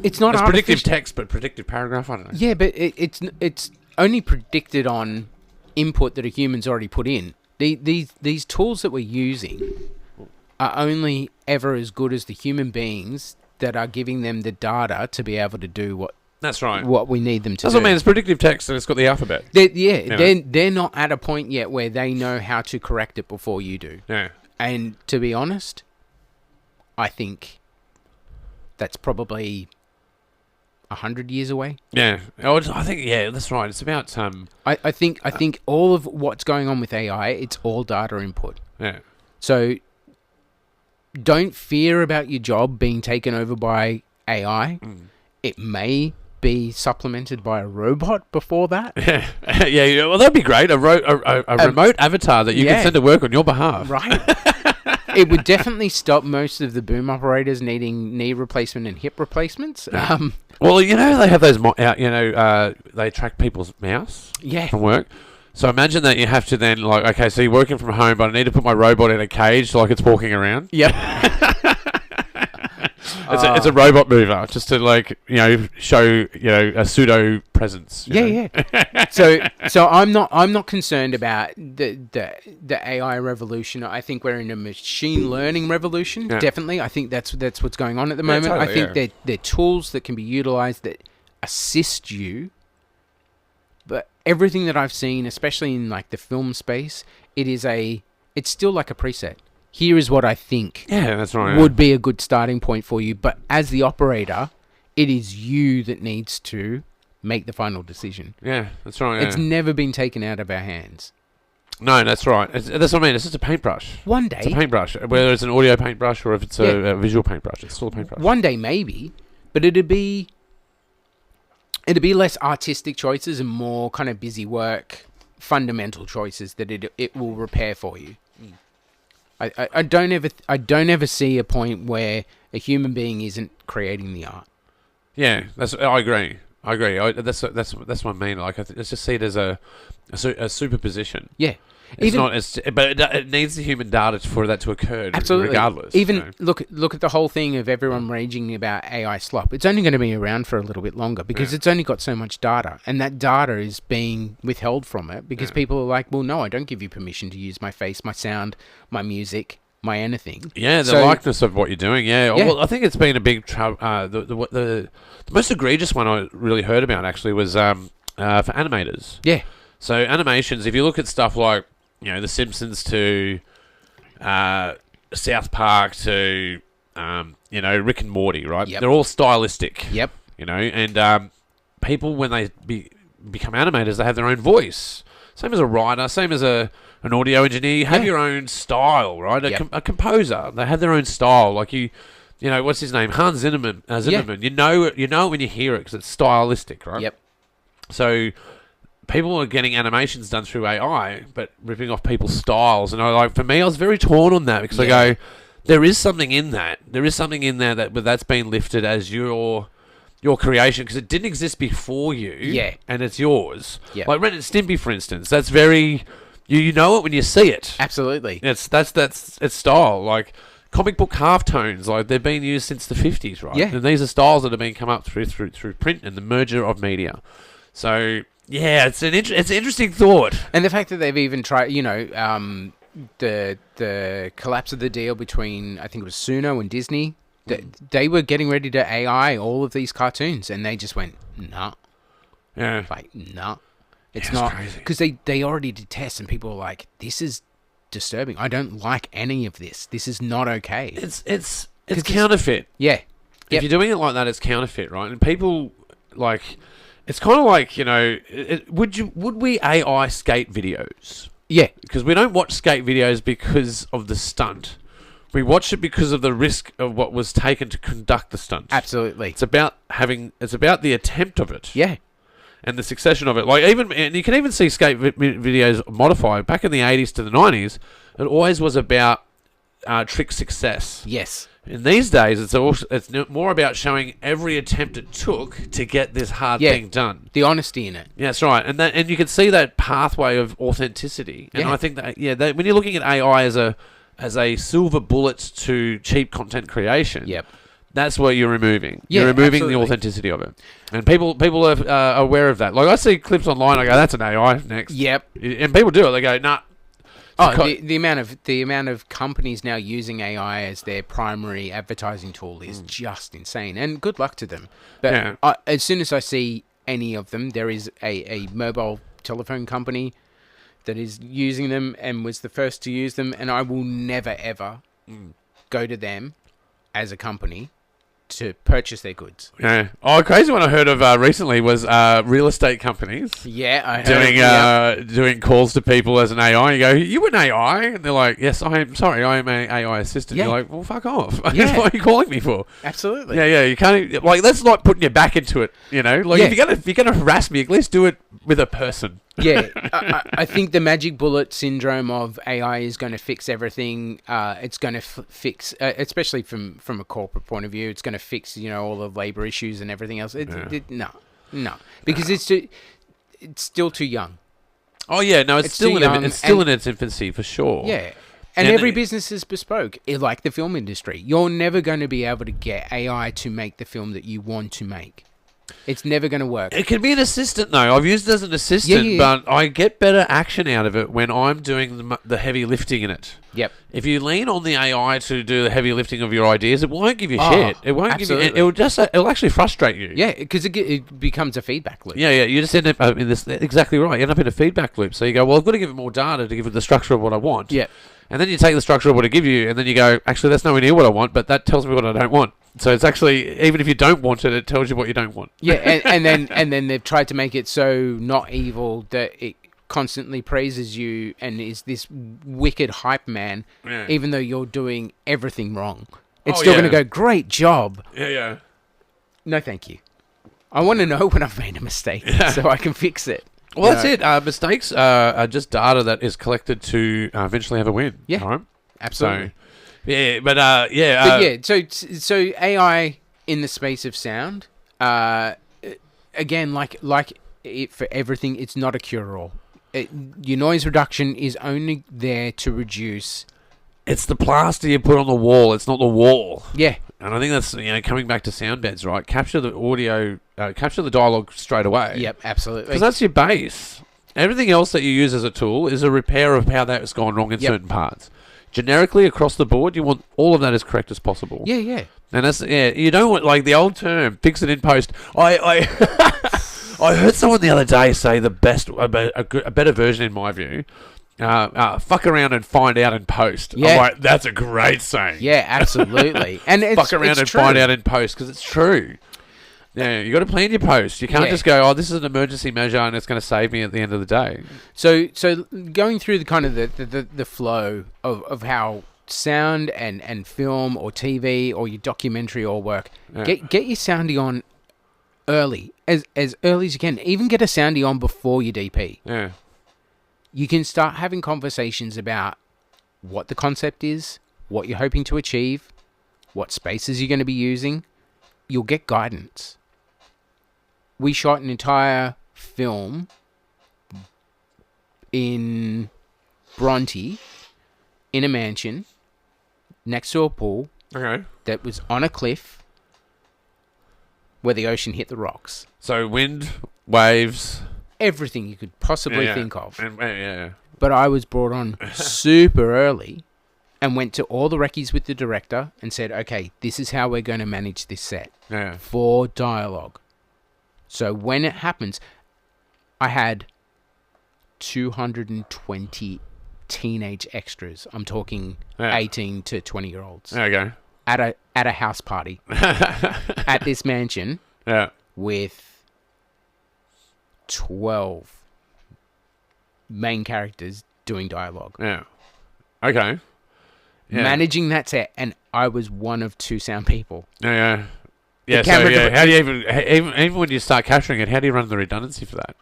It's not it's predictive text, but predictive paragraph. I don't know. Yeah, but it's only predicted on input that a human's already put in. These tools that we're using are only ever as good as the human beings that are giving them the data to be able to do what. That's right. What we need them to do. That's what I mean. It's predictive text and it's got the alphabet. They're not at a point yet where they know how to correct it before you do. Yeah. And to be honest, I think that's probably 100 years away. Yeah. I think, that's right. It's about... I think all of what's going on with AI, it's all data input. Yeah. So don't fear about your job being taken over by AI. It may be supplemented by a robot before that. Yeah. Well, that'd be great. A remote avatar that you can send to work on your behalf. Right. It would definitely stop most of the boom operators needing knee replacement and hip replacements. Yeah. Well, they have those, they track people's mouse from work. So imagine that you have to then, so you're working from home, but I need to put my robot in a cage like it's walking around. Yep. It's a robot mover, just to show a pseudo presence. Yeah. So I'm not concerned about the AI revolution. I think we're in a machine learning revolution. Yeah. Definitely, I think that's what's going on at the moment. Totally, I think they're tools that can be utilized that assist you. But everything that I've seen, especially in the film space, it's still like a preset. Here is what I think that's right, would be a good starting point for you. But as the operator, it is you that needs to make the final decision. Yeah, that's right. It's never been taken out of our hands. No, that's right. That's what I mean. It's just a paintbrush. One day. It's a paintbrush. Whether it's an audio paintbrush or if it's a visual paintbrush, it's still a paintbrush. One day, maybe, but it'd be less artistic choices and more kind of busy work, fundamental choices that it will repair for you. I don't ever see a point where a human being isn't creating the art. Yeah, I agree. That's what I mean. Like, let's just see it as a superposition. Yeah, but it needs the human data for that to occur. Absolutely. Regardless. Even look at the whole thing of everyone raging about AI slop. It's only going to be around for a little bit longer because it's only got so much data, and that data is being withheld from it because people are like, well, no, I don't give you permission to use my face, my sound, my music, my anything. Yeah, the likeness of what you're doing. Yeah. Well, I think it's been a big trouble. The most egregious one I really heard about actually was for animators. Yeah. So animations, if you look at stuff like, The Simpsons to South Park to Rick and Morty, right? Yep. They're all stylistic. Yep. And people when they become animators, they have their own voice. Same as a writer, same as an audio engineer. You have your own style, right? A composer, they have their own style. Like what's his name? Hans Zimmerman. You know it when you hear it because it's stylistic, right? Yep. So people are getting animations done through AI, but ripping off people's styles. And for me, I was very torn on that because I go, there is something in that. There is something in there that's been lifted as your creation because it didn't exist before you. Yeah. And it's yours. Yeah. Like Ren and Stimpy, for instance. That's very... You know it when you see it. Absolutely. It's style. Like comic book halftones, like they've been used since the 50s, right? Yeah. And these are styles that have been come up through print and the merger of media. So... yeah, it's an interesting thought. And the fact that they've even tried, the collapse of the deal between, I think it was Suno and Disney, they were getting ready to AI all of these cartoons, and they just went, nah. Yeah. Like, nah. It's not not. Because they already did tests, and people were like, this is disturbing. I don't like any of this. This is not okay. It's counterfeit. Yeah. If you're doing it like that, it's counterfeit, right? And people, like... It's kind of like, would we AI skate videos? Yeah. Because we don't watch skate videos because of the stunt. We watch it because of the risk of what was taken to conduct the stunt. Absolutely. It's about the attempt of it. Yeah. And the succession of it. And you can even see skate videos modified. Back in the 80s to the 90s, it always was about trick success. Yes. In these days, it's more about showing every attempt it took to get this hard thing done. The honesty in it. Yeah, that's right. And you can see that pathway of authenticity. And I think that when you're looking at AI as a silver bullet to cheap content creation, that's what you're removing. Yeah, you're removing absolutely. the authenticity of it. And people are aware of that. Like I see clips online, I go, that's an AI next. Yep. And people do it. They go, nah. The amount of companies now using AI as their primary advertising tool is just insane, and good luck to them. But as soon as I see any of them, there is a mobile telephone company that is using them and was the first to use them, and I will never ever go to them as a company to purchase their goods. Yeah. Oh, a crazy one I heard of recently was real estate companies. Yeah, I heard doing calls to people as an AI. You go, you an AI? And they're like, yes, I'm sorry, I am an AI assistant. Yeah. You're like, well, fuck off. Yeah. What are you calling me for? Absolutely. Yeah. You can't that's like putting your back into it. If you're gonna harass me, at least do it with a person. Yeah, I think the magic bullet syndrome of AI is going to fix everything. It's going to fix, especially from a corporate point of view, it's going to fix all the labor issues and everything else. No, because it's still too young. Oh yeah, no, it's still in its infancy for sure. Yeah. And every business is bespoke, like the film industry. You're never going to be able to get AI to make the film that you want to make. It's never going to work. It can be an assistant, though. I've used it as an assistant, but I get better action out of it when I'm doing the heavy lifting in it. Yep. If you lean on the AI to do the heavy lifting of your ideas, it won't give you shit. It won't absolutely. give you. It'll actually frustrate you. Yeah, because it becomes a feedback loop. Yeah. You just end up in this. Exactly right. You end up in a feedback loop. So you go, well, I've got to give it more data to give it the structure of what I want. Yeah. And then you take the structure of what I give you, and then you go, actually, that's nowhere near what I want, but that tells me what I don't want. So it's actually, even if you don't want it, it tells you what you don't want. Yeah, and then they've tried to make it so not evil that it constantly praises you and is this wicked hype man, even though you're doing everything wrong. It's still going to go, great job. Yeah. No, thank you. I want to know when I've made a mistake so I can fix it. Well, that's it. Mistakes are just data that is collected to eventually have a win. Yeah, right? Absolutely. So, So AI in the space of sound, again, like it, for everything, it's not a cure-all. Your noise reduction is only there to reduce. It's the plaster you put on the wall. It's not the wall. Yeah. And I think that's, coming back to sound beds, right? Capture the audio, capture the dialogue straight away. Yep, absolutely. Because that's your base. Everything else that you use as a tool is a repair of how that's gone wrong in certain parts. Generically, across the board, you want all of that as correct as possible. Yeah. And that's, you don't want, like the old term, fix it in post. I heard someone the other day say a better version in my view. Fuck around and find out in post. Yeah. I'm like, that's a great saying. Yeah, absolutely. And fuck around and find out in post, because it's true. Yeah, you got to plan your post. You can't just go, this is an emergency measure and it's going to save me at the end of the day. So going through the kind of the flow of how sound and film or TV or your documentary all work, get your soundie on early, as early as you can. Even get a soundie on before your DP. Yeah. You can start having conversations about what the concept is, what you're hoping to achieve, what spaces you're going to be using. You'll get guidance. We shot an entire film in Bronte in a mansion next to a pool that was on a cliff where the ocean hit the rocks. So wind, waves... Everything you could possibly think of. Yeah. But I was brought on super early and went to all the recce's with the director and said, okay, this is how we're going to manage this set for dialogue. So when it happens, I had 220 teenage extras. I'm talking 18 to 20-year-olds. There you go. At a house party at this mansion with 12 main characters doing dialogue. Yeah. Okay. Yeah. Managing that set, and I was one of 2 sound people. Yeah. Yeah, so how do you even when you start capturing it, how do you run the redundancy for that?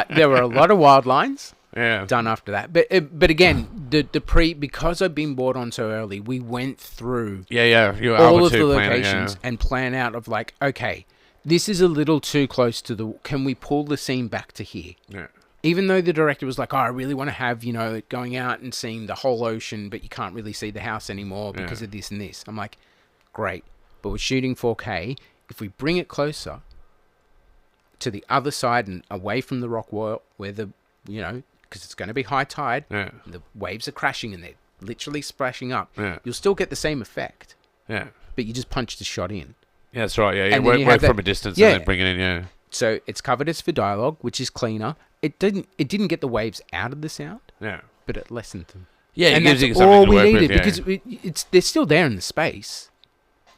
There were a lot of wild lines done after that. But again, because I've been brought on so early, we went through all of the locations and plan out of like, okay, this is a little too close to can we pull the scene back to here? Yeah. Even though the director was like, I really want to have, it going out and seeing the whole ocean, but you can't really see the house anymore because of this and this. I'm like, great, but we're shooting 4K. If we bring it closer to the other side and away from the rock wall where because it's going to be high tide, the waves are crashing and they're literally splashing up, you'll still get the same effect. Yeah. But you just punch the shot in. Yeah, that's right. Yeah, work from a distance and then bring it in. Yeah. So it's covered as for dialogue, which is cleaner. It didn't get the waves out of the sound. Yeah. But it lessened them. Yeah, and it gives that's you something all to we work needed with, because they're still there in the space.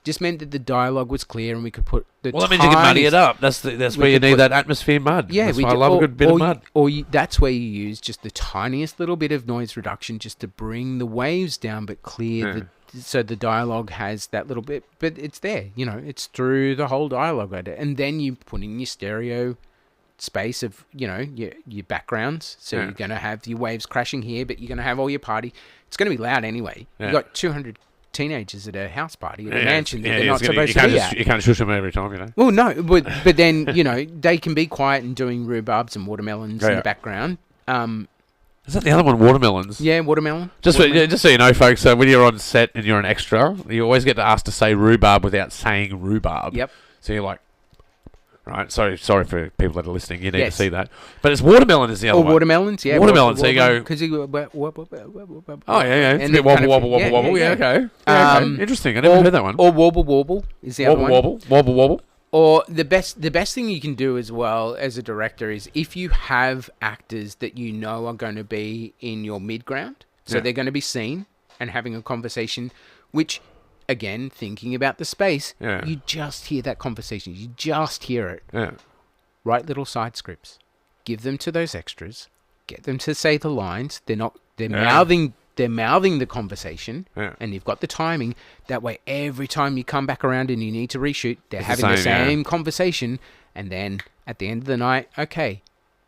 Just meant that the dialogue was clear and we could put the. Well, that means you can muddy it up. That's where you need that atmosphere mud. Yeah, that's why I love a good bit of mud. That's where you use just the tiniest little bit of noise reduction just to bring the waves down, but clear so the dialogue has that little bit. But it's there, it's through the whole dialogue, and then you put in your stereo space of your backgrounds. So you're going to have your waves crashing here, but you're going to have all your party. It's going to be loud anyway. You got 200 teenagers at a house party at a mansion that they're not supposed to be at. You can't shush them every time, Well, no, but then they can be quiet and doing rhubarbs and watermelons in the background. Is that the other one, watermelons? Yeah, watermelon. Just so you know, folks, when you're on set and you're an extra, you always get asked to say rhubarb without saying rhubarb. Yep. So you're like, right, sorry for people that are listening, you need to see that. But it's watermelon is the other one. Watermelons, yeah. Watermelon, so you go... Oh, yeah. It's a bit wobble, wobble. Yeah, okay. Interesting, I never heard that one. Or warble is the other one. Wobble. Or the best thing you can do as well as a director is if you have actors that are going to be in your mid-ground, so they're going to be seen and having a conversation, which again, thinking about the space, Yeah. you just hear that conversation. You just hear it. Yeah. Write little side scripts. Give them to those extras. Get them to say the lines. They're mouthing the conversation, and you've got the timing. That way, every time you come back around and you need to reshoot, they're having the same conversation. And then at the end of the night, okay,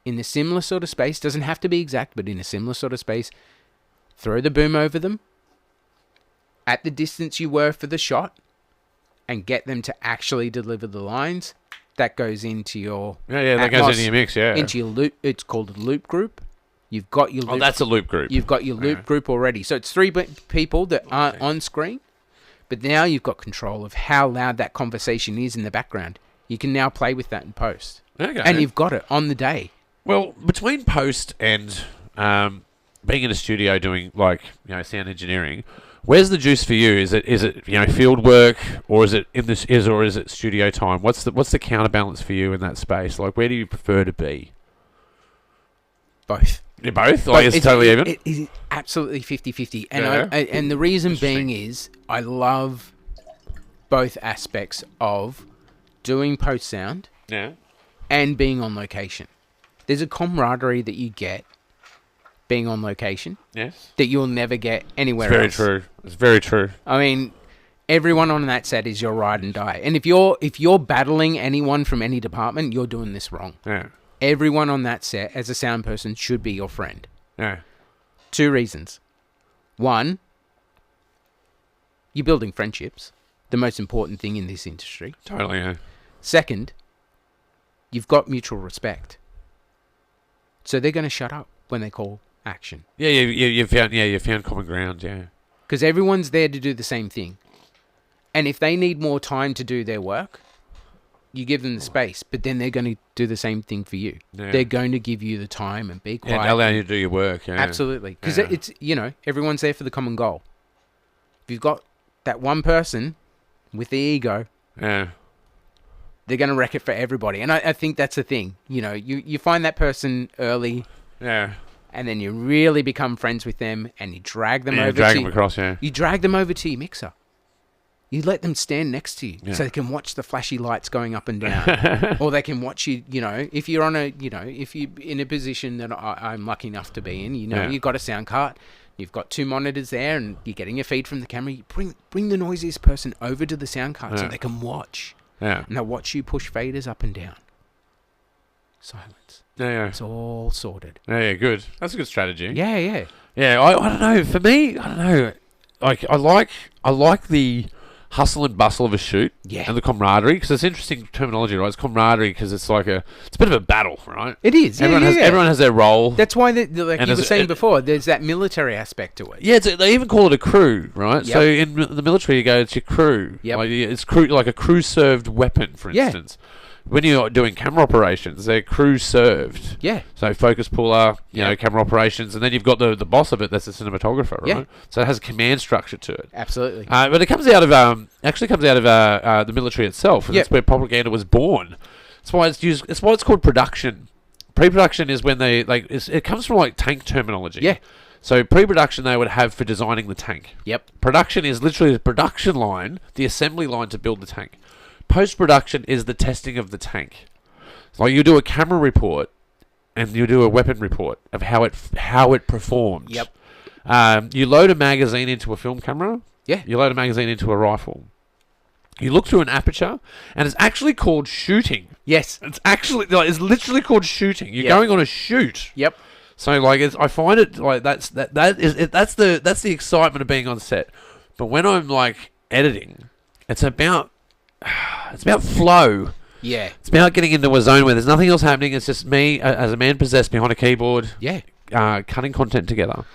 in a similar sort of space, doesn't have to be exact, but in a similar sort of space, throw the boom over them at the distance you were for the shot, and get them to actually deliver the lines. That goes into your that goes into your mix, into your loop. It's called a loop group. You've got your loop. Oh, that's a loop group. You've got your loop group already. So it's 3 people that aren't on screen, but now you've got control of how loud that conversation is in the background. You can now play with that in post. Okay. And you've got it on the day. Well, between post and being in a studio doing sound engineering, where's the juice for you? Is it field work, or is it studio time? What's the counterbalance for you in that space? Like, where do you prefer to be? Both. You're both? Like, it's totally even? It is absolutely 50-50. And and the reason being is I love both aspects of doing post sound and being on location. There's a camaraderie that you get being on location that you'll never get anywhere else. It's very true. It's very true. I mean, everyone on that set is your ride and die. And if you're battling anyone from any department, you're doing this wrong. Yeah. Everyone on that set, as a sound person, should be your friend. Yeah. 2 reasons. 1, you're building friendships. The most important thing in this industry. Totally, yeah. 2nd, you've got mutual respect. So they're going to shut up when they call action. Yeah, you've found common ground, yeah. Because everyone's there to do the same thing. And if they need more time to do their work, you give them the space, but then they're going to do the same thing for you. Yeah. They're going to give you the time and be quiet. Yeah, allow you to do your work. Yeah. Absolutely. Because it's, everyone's there for the common goal. If you've got that one person with the ego, they're going to wreck it for everybody. And I think that's the thing. You find that person early. Yeah. And then you really become friends with them, and you drag them over. You drag them over to your mixer. You let them stand next to you so they can watch the flashy lights going up and down, or they can watch you. If you're if you're in a position that I'm lucky enough to be in, you've got a sound cart, you've got 2 monitors there, and you're getting a feed from the camera. You bring the noisiest person over to the sound cart so they can watch. Yeah. And they'll watch you push faders up and down. Silence. Yeah. It's all sorted. Yeah, good. That's a good strategy. Yeah. Yeah, I don't know. For me, I don't know. Like, I like the hustle and bustle of a shoot and the camaraderie, because it's interesting terminology, right? It's camaraderie because it's like it's a bit of a battle, right? It is. Everyone has their role. That's why, like you were saying before, there's that military aspect to it. Yeah, they even call it a crew, right? Yep. So in the military, you go, it's your crew. Yep. Like, it's crew, like a crew-served weapon, for instance. When you're doing camera operations, they're crew served. Yeah. So focus puller, camera operations, and then you've got the boss of it. That's the cinematographer, right? Yeah. So it has a command structure to it. Absolutely. But it comes out of the military itself, and that's where propaganda was born. That's why it's used. It's why it's called production. Pre-production is when they it comes from tank terminology. Yeah. So pre-production they would have for designing the tank. Yep. Production is literally the production line, the assembly line to build the tank. Post-production is the testing of the tank. Like, you do a camera report and you do a weapon report of how it performed. Yep. You load a magazine into a film camera. Yeah. You load a magazine into a rifle. You look through an aperture, and it's actually called shooting. Yes. It's actually it's literally called shooting. You're going on a shoot. Yep. So I find it that's the excitement of being on set. But when I'm editing, it's about flow. Yeah. It's about getting into a zone where there's nothing else happening. It's just me as a man possessed behind a keyboard. Yeah. Cutting content together.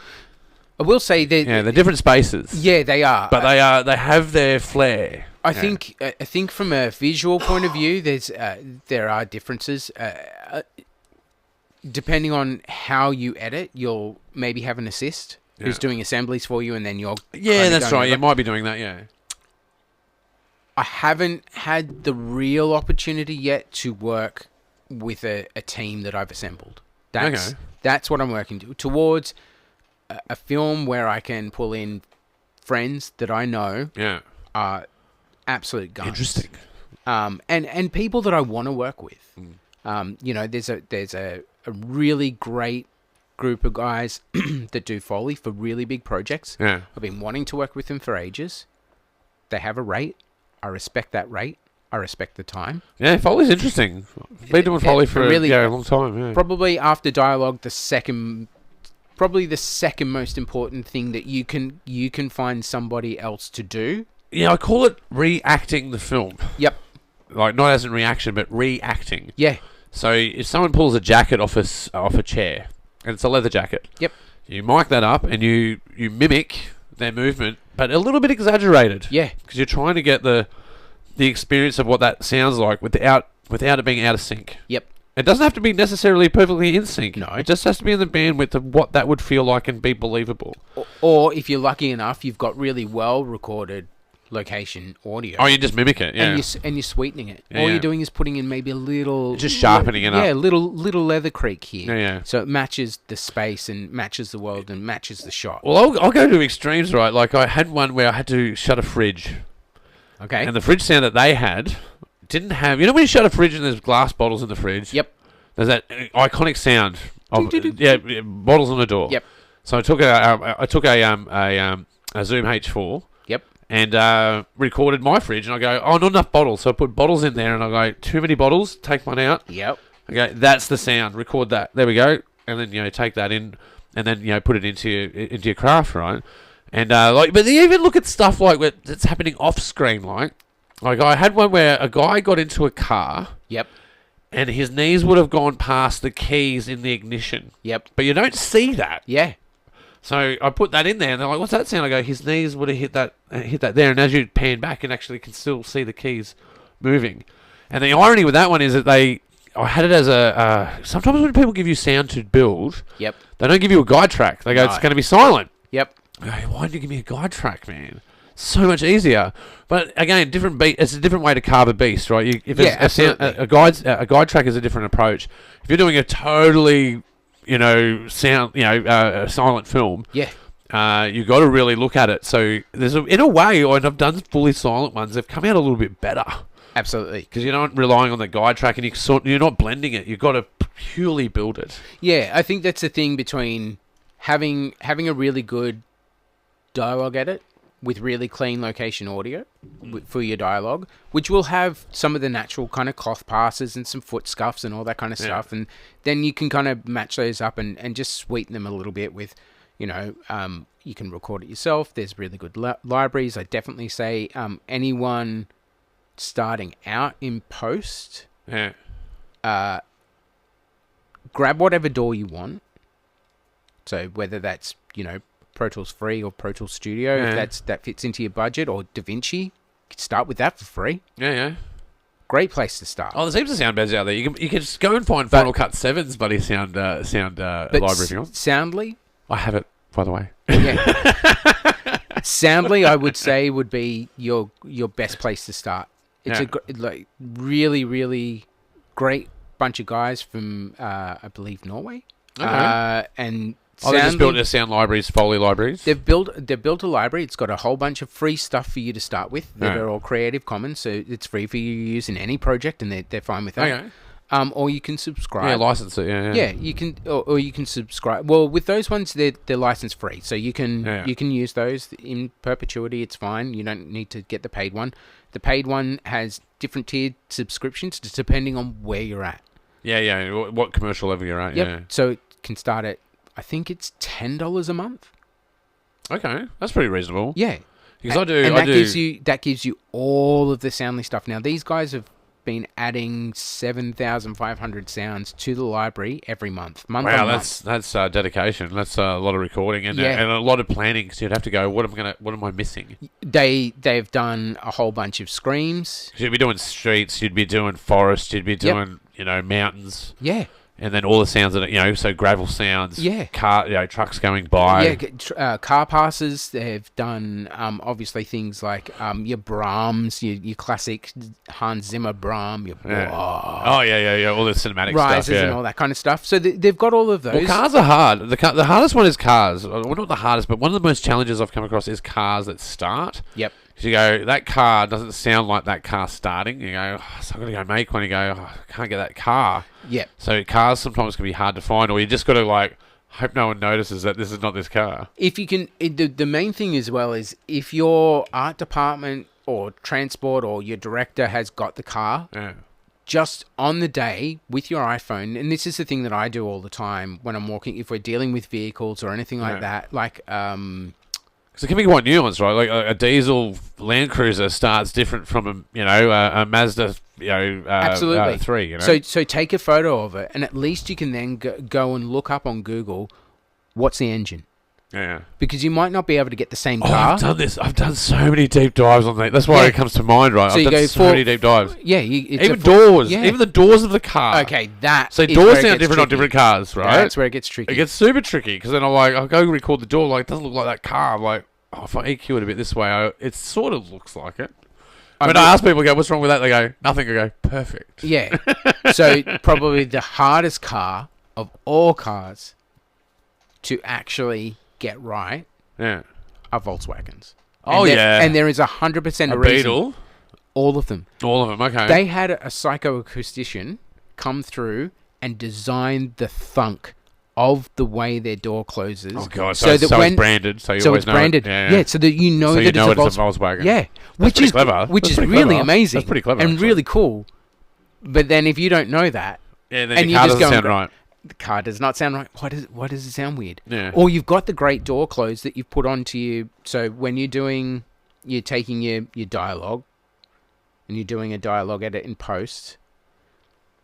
I will say that they're different spaces. Yeah, they are. But they have their flair. I think from a visual point of view, there are differences. Depending on how you edit, you'll maybe have an assist who's doing assemblies for you, and then you're that's right. You might be doing that. Yeah. I haven't had the real opportunity yet to work with a team that I've assembled. That's what I'm working towards. A film where I can pull in friends that I know are absolute guns. Interesting. And people that I want to work with. You know, there's a really great group of guys that do Foley for really big projects. Yeah. I've been wanting to work with them for ages. They have a rate. I respect that rate. I respect the time. Yeah, Foley's interesting. Been doing Foley for a long time. Yeah. Probably after dialogue, the second most important thing that you can find somebody else to do. Yeah, I call it reacting the film. Yep. Like, not as in reaction, but reacting. Yeah. So if someone pulls a jacket off a chair, and it's a leather jacket. Yep. You mic that up and you mimic their movement, but a little bit exaggerated. Yeah. Because you're trying to get the experience of what that sounds like without it being out of sync. Yep. It doesn't have to be necessarily perfectly in sync. No. It just has to be in the bandwidth of what that would feel like and be believable. Or if you're lucky enough, you've got really well recorded location audio. Oh, you just mimic it, yeah. And you're sweetening it. Yeah, All yeah. you're doing is putting in maybe a little... Just sharpening it up. Yeah, little leather creak here. Yeah, yeah. So it matches the space and matches the world and matches the shot. Well, I'll go to extremes, right? Like, I had one where I had to shut a fridge. Okay. And the fridge sound that they had didn't have... You know when you shut a fridge and there's glass bottles in the fridge? Yep. There's that iconic sound of bottles on the door. Yep. So I took a Zoom H4. Yep. And recorded my fridge, and I go, oh, not enough bottles. So I put bottles in there, and I go, too many bottles, take one out. Yep. Okay, that's the sound. Record that. There we go. And then take that in, and then put it into your craft, right? And but they even look at stuff like that's happening off screen, like I had one where a guy got into a car. Yep. And his knees would have gone past the keys in the ignition. Yep. But you don't see that. Yeah. So I put that in there, and they're like, what's that sound? I go, his knees would have hit that there, and as you pan back, you actually can still see the keys moving. And the irony with that one is that I had it as sometimes when people give you sound to build, Yep. they don't give you a guide track. They go, it's going to be silent. Yep. I go, why did you give me a guide track, man? So much easier. But again, different beat. It's a different way to carve a beast, right? A guide track is a different approach. If you're doing a totally sound, a silent film. Yeah. You got to really look at it. So in a way, and I've done fully silent ones, they've come out a little bit better. Absolutely. Because you're not relying on the guide track, and you're not blending it. You've got to purely build it. Yeah, I think that's the thing between having a really good dialogue edit with really clean location audio for your dialogue, which will have some of the natural kind of cloth passes and some foot scuffs and all that kind of stuff. And then you can kind of match those up and just sweeten them a little bit with, you can record it yourself. There's really good libraries. I definitely say anyone starting out in post, grab whatever DAW you want. So whether that's, Pro Tools Free or Pro Tools Studio, if that fits into your budget, or DaVinci, you can start with that for free. Yeah. Great place to start. Oh, there's heaps of sound beds out there. You can just go and find Final Cut 7's bloody sound library if you want. Soundly, I have it, by the way. Yeah. Soundly, I would say, would be your best place to start. It's a really, really great bunch of guys from, I believe, Norway. Okay. And they just built their sound libraries, Foley libraries. They've built a library. It's got a whole bunch of free stuff for you to start with. They're all Creative Commons, so it's free for you to use in any project, and they're fine with that. Okay. Or you can subscribe. Yeah, license it. Yeah. Yeah, you can, or you can subscribe. Well, with those ones, they're license free, so you can use those in perpetuity. It's fine. You don't need to get the paid one. The paid one has different tiered subscriptions depending on where you're at. Yeah. What commercial level you're at. Yep. Yeah. So it can start at, I think it's $10 a month. Okay, that's pretty reasonable. Yeah, because that gives you all of the Soundly stuff. Now these guys have been adding 7,500 sounds to the library every month. Wow, that's dedication. That's a lot of recording and a lot of planning. So you'd have to go, what am I missing? They've done a whole bunch of screams. You'd be doing streets. You'd be doing forests. You'd be doing mountains. Yeah. And then all the sounds that so gravel sounds, car, trucks going by, car passes. They've done obviously things like your Brahms, your classic Hans Zimmer Brahm, all the cinematic rises stuff, and all that kind of stuff. So they've got all of those. Well, cars are hard. The hardest one is cars. Well, not the hardest, but one of the most challenges I've come across is cars that start. Yep. So you go, that car doesn't sound like that car starting. You go, so I'm going to go make one. You go, I can't get that car. Yeah. So cars sometimes can be hard to find, or you just got to like hope no one notices that this is not this car. If you can, the main thing as well is if your art department or transport or your director has got the car, just on the day with your iPhone, and this is the thing that I do all the time when I'm walking, if we're dealing with vehicles or anything like that, like... Because it can be quite nuanced, right? Like a diesel Land Cruiser starts different from a Mazda, absolutely 3. You know? So take a photo of it, and at least you can then go and look up on Google, what's the engine? Yeah. Because you might not be able to get the same car. I've done this. I've done so many deep dives on that. That's why it comes to mind, right? So I've done so many deep dives. Yeah. Even doors. Yeah. Even the doors of the car. Okay, that. So doors sound different on different cars, right? That's where it gets tricky. It gets super tricky because then I'll go record the door. Like, it doesn't look like that car. I'm like, if I EQ it a bit this way, it sort of looks like it. When I ask people, what's wrong with that? They go, nothing. I go, perfect. Yeah. So probably the hardest car of all cars to actually get right are Volkswagens. And there is 100% a reason. Beetle? All of them. All of them, okay. They had a psychoacoustician come through and design the thunk of the way their door closes. Oh, God. So it's branded, so you always know. So it's branded. Yeah, so that you know that it's a Volkswagen. Yeah. Which is clever. Which is really amazing. That's pretty clever. And really cool. But then if you don't know that... then the car doesn't sound right. The car does not sound right. Why does it sound weird? Yeah. Or you've got the great door close that you've put onto you. So when you're taking your dialogue and you're doing a dialogue edit in post,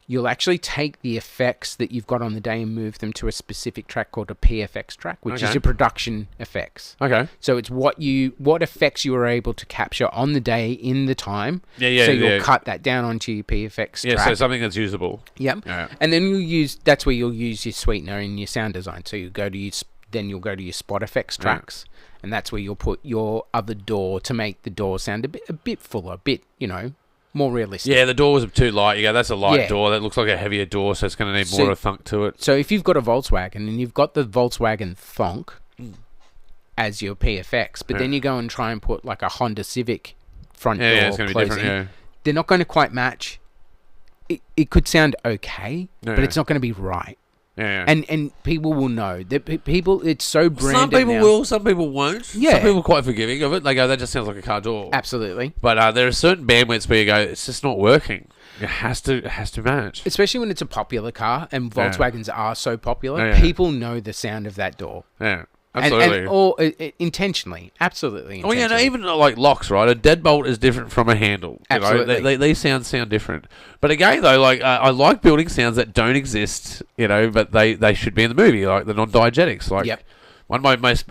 you'll actually take the effects that you've got on the day and move them to a specific track called a PFX track, which is your production effects. Okay. So it's what effects you were able to capture on the day in the time. So you'll cut that down onto your PFX track. Yeah, so something that's usable. Yep. Yeah. And then that's where you'll use your sweetener in your sound design. So you'll go to your spot effects tracks. And that's where you'll put your other door to make the door sound a bit fuller, more realistic. Yeah, the door was too light. You go, that's a light door. That looks like a heavier door, so it's going to need more of a thunk to it. So if you've got a Volkswagen and you've got the Volkswagen thunk as your PFX, but then you go and try and put like a Honda Civic front door it's going to be closing, different, they're not going to quite match. It could sound okay, but it's not going to be right. Yeah. And people will know that people. It's so branded. Some people will, some people won't. Yeah. Some people are quite forgiving of it. They go, that just sounds like a car door. Absolutely. But there are certain bandwidths where you go, it's just not working. It has to match. Especially when it's a popular car, and Volkswagens are so popular. Yeah. People know the sound of that door. Yeah. Absolutely. Or intentionally. Absolutely intentionally. Oh, yeah, no, even like locks, right? A deadbolt is different from a handle. Absolutely. You know? These sound different. But again, though, like I like building sounds that don't exist, but they should be in the movie, like the non-diegetics. Like one of my most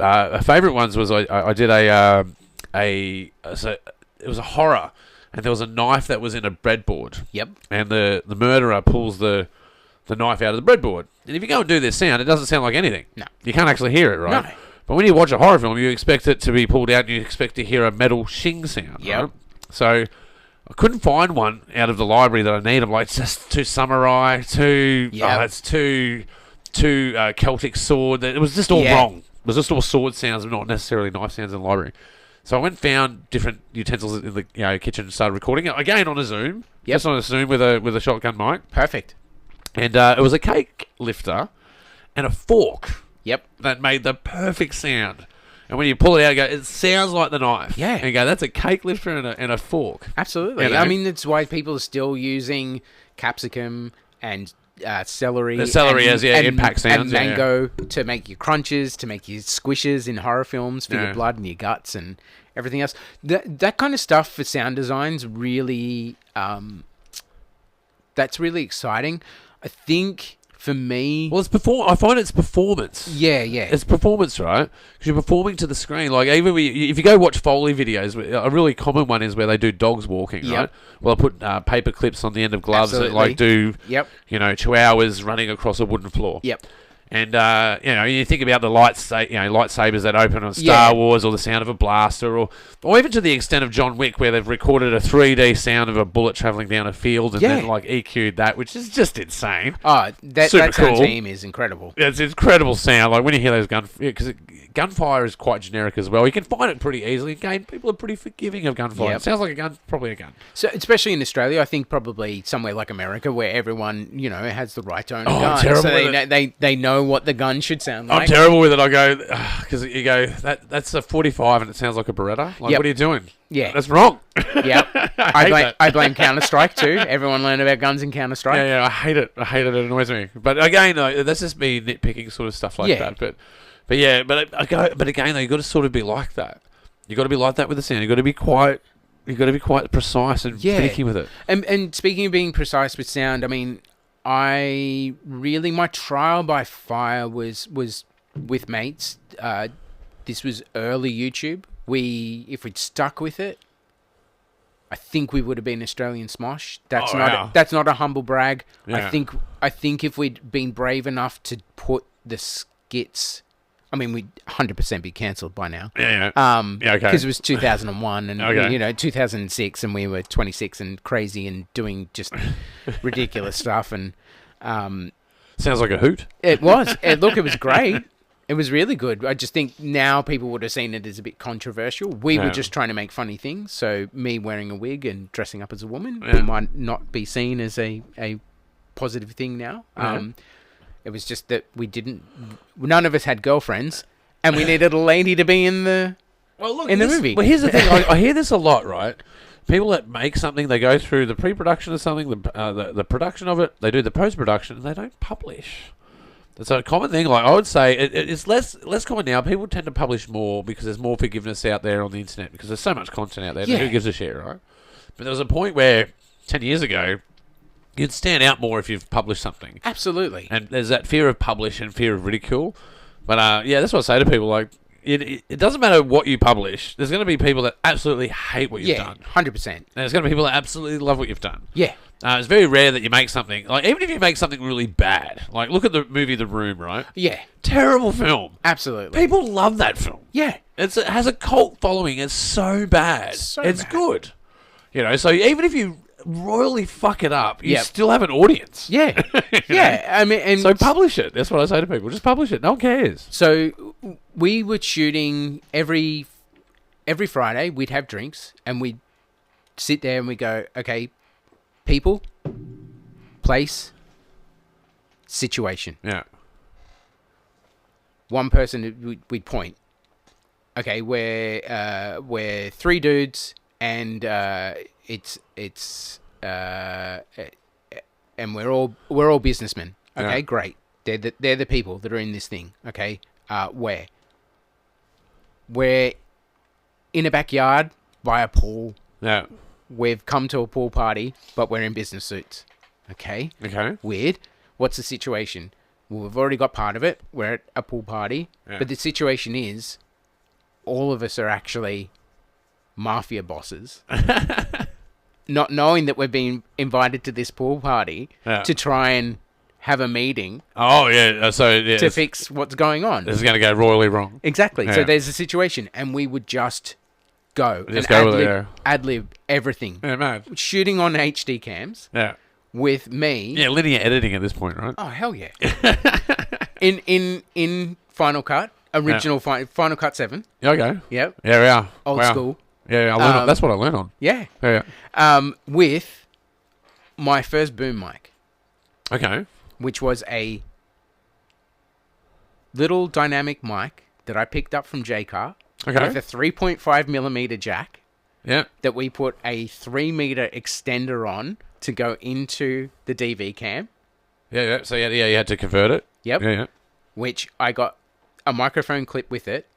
favourite ones was I did it was a horror, and there was a knife that was in a breadboard. Yep. And the murderer pulls the knife out of the breadboard. And if you go and do this sound, it doesn't sound like anything. No. You can't actually hear it, right? No. But when you watch a horror film, you expect it to be pulled out and you expect to hear a metal shing sound, right? So I couldn't find one out of the library that I need. I'm like, it's just too samurai, it's too Celtic sword. It was just all wrong. It was just all sword sounds, not necessarily knife sounds in the library. So I went and found different utensils in the kitchen and started recording it, again on a Zoom. Just on a Zoom with a shotgun mic. Perfect. And it was a cake lifter and a fork. Yep. That made the perfect sound. And when you pull it out, you go, it sounds like the knife. Yeah. And you go, that's a cake lifter and a fork. Absolutely. I mean, that's why people are still using capsicum and celery. The celery has impact sounds. And mango to make your crunches, to make your squishes in horror films for your blood and your guts and everything else. That kind of stuff for sound designs really... that's really exciting. I think for me... Well, I find it's performance. Yeah. It's performance, right? Because you're performing to the screen. Like, even if you go watch Foley videos, a really common one is where they do dogs walking, right? Well, I put paper clips on the end of gloves that like do, chihuahuas running across a wooden floor. Yep. And, you think about the lightsabers that open on Star Wars, or the sound of a blaster, or even to the extent of John Wick, where they've recorded a 3D sound of a bullet traveling down a field and then, EQ'd that, which is just insane. Oh, that Super sound cool. team is incredible. It's incredible sound. Like, when you hear those guns, because gunfire is quite generic as well. You can find it pretty easily. Again, people are pretty forgiving of gunfire. Yep. It sounds like a gun, probably a gun. So, especially in Australia, I think probably somewhere like America, where everyone, has the right to own a gun. terrible So with they know what the gun should sound like. I'm terrible with it. I go, because you go, that's a 45 and it sounds like a Beretta. Like, Yep. what are you doing? Yeah. That's wrong. Yep. I I blame Counter-Strike too. Everyone learned about guns in Counter-Strike. Yeah, I hate it. It annoys me. But again, though, that's just me nitpicking sort of stuff like that. But yeah, but again, though, you got to sort of be like that. You got to be like that with the sound. You got to be quite precise and finicky with it. And speaking of being precise with sound, I mean, my trial by fire was with mates. This was early YouTube. If we'd stuck with it, I think we would have been Australian Smosh. That's not a humble brag. Yeah. I think if we'd been brave enough to put the skits, I mean, we'd 100% be cancelled by now. Yeah. Okay. Because it was 2001 and 2006, and we were 26 and crazy and doing just ridiculous stuff. And sounds like a hoot. it was. It was great. It was really good. I just think now people would have seen it as a bit controversial. We were just trying to make funny things. So me wearing a wig and dressing up as a woman might not be seen as a positive thing now. It was just that none of us had girlfriends, and we needed a lady to be in the movie. Well, here's the thing. I hear this a lot, right? People that make something, they go through the pre-production of something, the production of it, they do the post-production, and they don't publish. That's a common thing. Like, I would say it's less common now. People tend to publish more because there's more forgiveness out there on the internet because there's so much content out there. Who gives a shit, right? But there was a point where 10 years ago, you'd stand out more if you've published something. Absolutely. And there's that fear of publish and fear of ridicule. But that's what I say to people. Like, it doesn't matter what you publish. There's going to be people that absolutely hate what you've done. 100%. And there's going to be people that absolutely love what you've done. Yeah. It's very rare that you make something, like, even if you make something really bad, like, look at the movie The Room, right? Yeah. Terrible film. Absolutely. People love that film. Yeah. It has a cult following. It's so bad. It's good. So even if you royally fuck it up, you still have an audience. Yeah. Yeah. I mean, so publish it. That's what I say to people. Just publish it. No one cares. So we were shooting every Friday. We'd have drinks and we'd sit there and we go, okay, people, place, situation. Yeah. One person we'd point. Okay, we're three dudes, and it's and we're all businessmen. Okay, great. They're the people that are in this thing. Okay, where? We're in a backyard by a pool. Yeah. We've come to a pool party, but we're in business suits. Okay. Weird. What's the situation? Well, we've already got part of it. We're at a pool party. Yeah. But the situation is, all of us are actually mafia bosses. Not knowing that we're being invited to this pool party to try and have a meeting. Oh, yeah. To fix what's going on. This is going to go royally wrong. Exactly. Yeah. So there's a situation, and we would just go and ad-lib everything. Yeah, man. Shooting on HD cams. Yeah. With me. Yeah, linear editing at this point, right? Oh, hell yeah. in Final Cut, original Final Cut 7. Okay. Yep. Yeah, we are. Old school. Yeah, I learned on, that's what I learned on. Yeah. With my first boom mic. Okay. Which was a little dynamic mic that I picked up from J-Car. Okay. With a 3.5mm jack. Yeah. That we put a 3-meter extender on to go into the DV cam. Yeah. So, you had to convert it. Yep. Yeah. Which I got a microphone clip with it.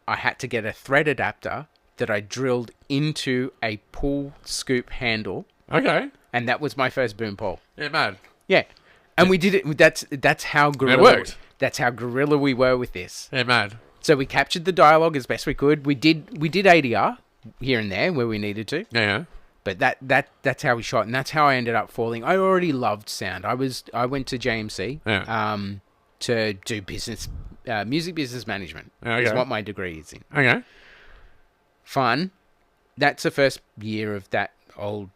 I had to get a thread adapter that I drilled into a pull scoop handle. Okay. And that was my first boom pole. Yeah, mad. Yeah. And we did it. That's how guerrilla. It worked. That's how guerrilla we were with this. Yeah, mad. So we captured the dialogue as best we could. We did ADR here and there where we needed to. Yeah. But that's how we shot, and that's how I ended up falling. I already loved sound. I went to JMC to do business, music business management. Is what my degree is in. Okay. Fun. That's the first year of that old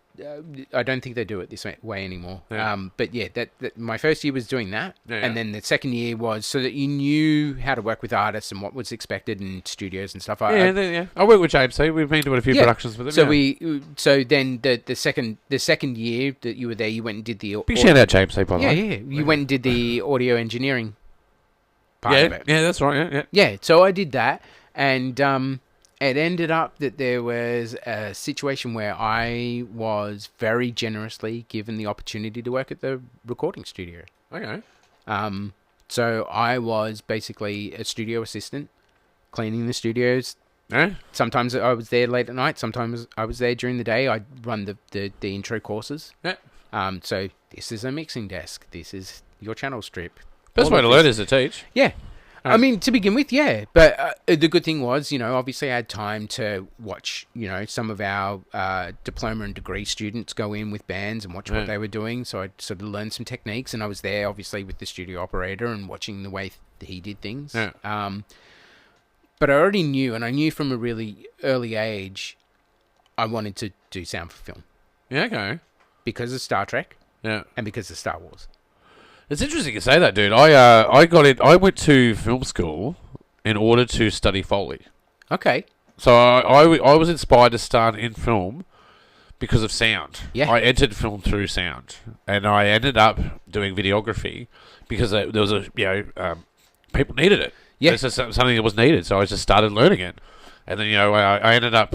I don't think they do it this way anymore. Yeah. But yeah, that my first year was doing that, Yeah. and then the second year was so that you knew how to work with artists and what was expected in studios and stuff. Yeah. I work with JMC. We've been doing a few productions with them. So then the second year that you were there, you went and did the big shout out JMC, by the way. Yeah. You went and did the audio engineering part of it. Yeah, that's right. Yeah. Yeah, so I did that, and it ended up that there was a situation where I was very generously given the opportunity to work at the recording studio. Okay. So I was basically a studio assistant, cleaning the studios. Yeah. Sometimes I was there late at night. Sometimes I was there during the day. I'd run the intro courses. Yeah. So this is a mixing desk. This is your channel strip. Best way to learn is to teach. Yeah. I mean, to begin with, yeah. But the good thing was, obviously I had time to watch, some of our diploma and degree students go in with bands and watch what they were doing. So I sort of learned some techniques, and I was there, obviously, with the studio operator and watching the way he did things. Yeah. But I already knew, and I knew from a really early age, I wanted to do sound for film. Yeah, okay. Because of Star Trek. Yeah. And because of Star Wars. It's interesting you say that, dude. I went to film school in order to study Foley. Okay. So I was inspired to start in film because of sound. Yeah. I entered film through sound, and I ended up doing videography because there was people needed it. Yeah. It's just something that was needed, so I just started learning it, and then I ended up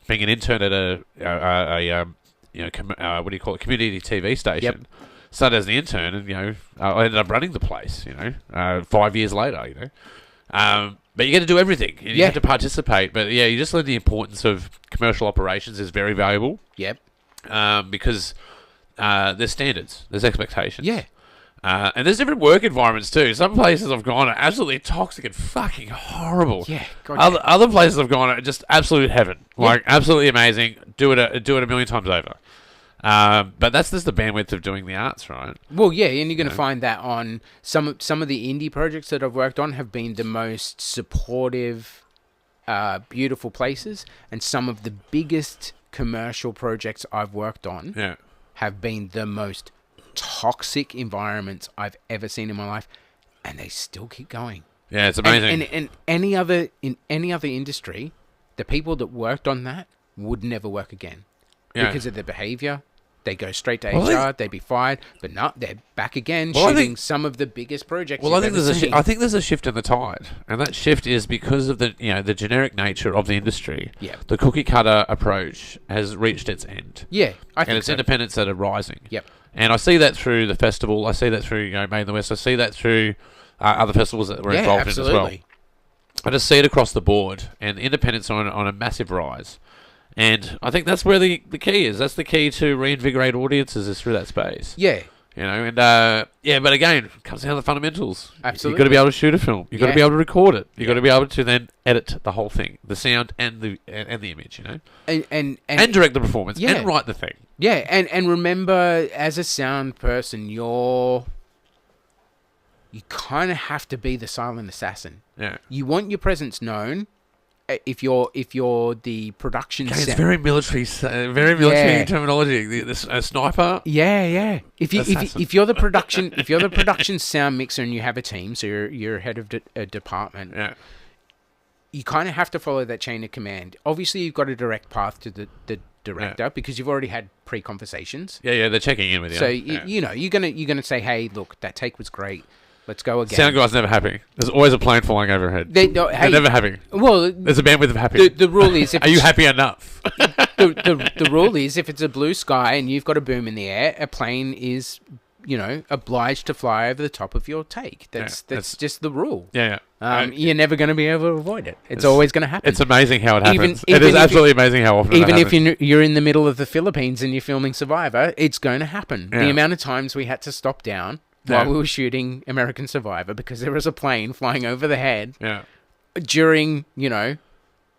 being an intern at a community TV station. Yep. Started as the intern, and I ended up running the place. 5 years later. But you get to do everything. And you have to participate. But yeah, you just learn the importance of commercial operations is very valuable. Yep. Because there's standards, there's expectations. Yeah. And there's different work environments too. Some places I've gone are absolutely toxic and fucking horrible. Yeah. God, Other places I've gone are just absolute heaven. Like absolutely amazing. Do it a million times over. But that's just the bandwidth of doing the arts, right? Well, yeah, and you're going to find that on some of the indie projects that I've worked on have been the most supportive, beautiful places, and some of the biggest commercial projects I've worked on have been the most toxic environments I've ever seen in my life, and they still keep going. Yeah, it's amazing. And any other industry, the people that worked on that would never work again because of their behavior. They go straight to HR. They'd be fired, but no, they're back again shooting some of the biggest projects. Well, I think there's a shift in the tide, and that shift is because of the generic nature of the industry. Yeah, the cookie cutter approach has reached its end. Yeah, I think and it's independents that are rising. Yep, and I see that through the festival. I see that through Made in the West. I see that through other festivals that we're involved in as well. I just see it across the board, and independents are on a massive rise. And I think that's where the key is. That's the key to reinvigorate audiences is through that space. Yeah. But again, it comes down to the fundamentals. Absolutely. You've got to be able to shoot a film. You've got to be able to record it. You've got to be able to then edit the whole thing, the sound and the image, and direct the performance and write the thing. Yeah, and remember, as a sound person, you kind of have to be the silent assassin. Yeah. You want your presence known. If you're the production, it's very military terminology. A sniper. Yeah. If you're the production sound mixer and you have a team, so you're head of a department. Yeah. You kind of have to follow that chain of command. Obviously, you've got a direct path to the director because you've already had pre-conversations. Yeah, they're checking in with you. So you're gonna say, hey, look, that take was great. Let's go again. Sound guy's never happy. There's always a plane flying overhead. They're never happy. Well, there's a bandwidth of happy. The rule is, are you happy enough? the rule is, if it's a blue sky and you've got a boom in the air, a plane is, obliged to fly over the top of your take. That's just the rule. Yeah. You're never going to be able to avoid it. It's always going to happen. It's amazing how it happens. It is absolutely amazing how often it happens. Even if you're in the middle of the Philippines and you're filming Survivor, it's going to happen. Yeah. The amount of times we had to stop down while we were shooting American Survivor because there was a plane flying over the head during,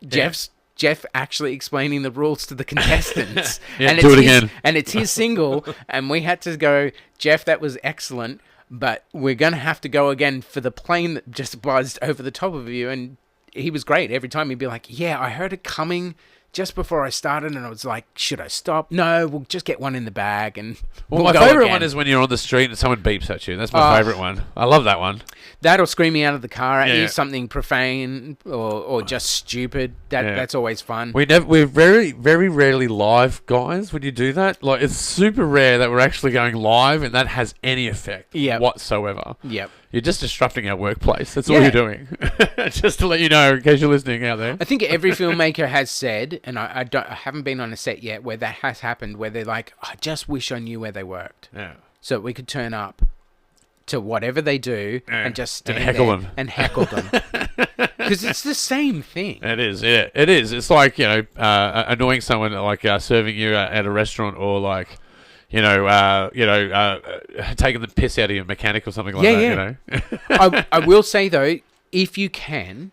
Jeff actually explaining the rules to the contestants. And do it again. And it's his single, and we had to go, Jeff, that was excellent, but we're going to have to go again for the plane that just buzzed over the top of you. And he was great. Every time he'd be like, yeah, I heard it coming just before I started, and I was like, should I stop? No, we'll just get one in the bag. And well, my favourite one is when you're on the street and someone beeps at you. That's my favourite one. I love that one. That or screaming out of the car at you, something profane or just stupid. That's always fun. We're very, very rarely live, guys, when you do that. Like, it's super rare that we're actually going live and that has any effect whatsoever. Yep. You're just disrupting our workplace. That's all you're doing. Just to let you know, in case you're listening out there. I think every filmmaker has said, and I haven't been on a set yet where that has happened, where they're like, I just wish I knew where they worked. Yeah. So we could turn up to whatever they do and just stand and heckle there them. and heckle them. Because it's the same thing. It is, yeah. It is. It's like, annoying someone like serving you at a restaurant or like, taking the piss out of your mechanic or something like that, you know. I will say, though, if you can,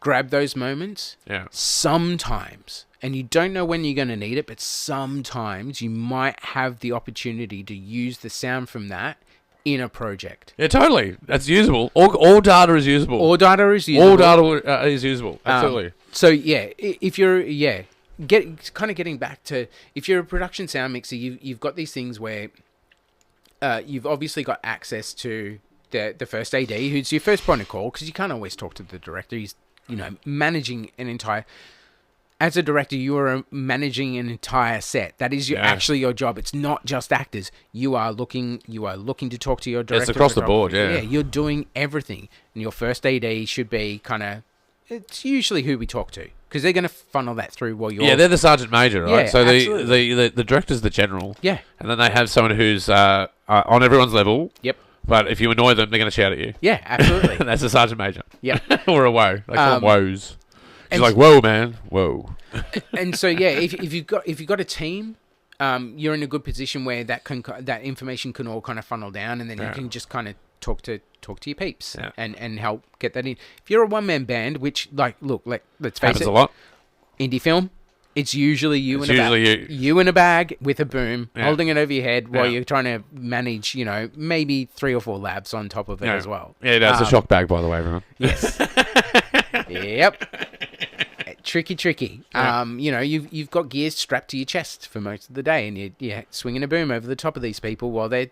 grab those moments. Yeah. Sometimes, and you don't know when you're going to need it, but sometimes you might have the opportunity to use the sound from that in a project. Yeah, totally. That's usable. All data is usable. All data is usable. All data is usable. Absolutely. So, yeah, if you're... getting back to, if you're a production sound mixer, you've got these things where you've obviously got access to the first AD, who's your first point of call, because you can't always talk to the director. He's, managing an entire... As a director, you are managing an entire set. That is actually your job. It's not just actors. You are looking to talk to your director. It's across the board, yeah. Yeah, you're doing everything. And your first AD should be kind of... It's usually who we talk to, because they're going to funnel that through while you're... Yeah, they're the sergeant major, right? Yeah, so absolutely. the director's the general. Yeah. And then they have someone who's on everyone's level. Yep. But if you annoy them, they're going to shout at you. Yeah, absolutely. And that's a sergeant major. Yep. Or a woe. They call them woes. She's like, whoa, man, whoa. And so, yeah, if you've got a team, you're in a good position where that information can all kind of funnel down, and then you can just kind of talk to your peeps and help get that in. If you're a one-man band, which, like, look, let's face Happens it, a lot. Indie film, it's usually you in a bag with a boom, holding it over your head while you're trying to manage, maybe 3 or 4 labs on top of it as well. Yeah, that's a shock bag, by the way, everyone. Yes. Yep. Tricky. Yeah. You've got gears strapped to your chest for most of the day, and you're swinging a boom over the top of these people while they're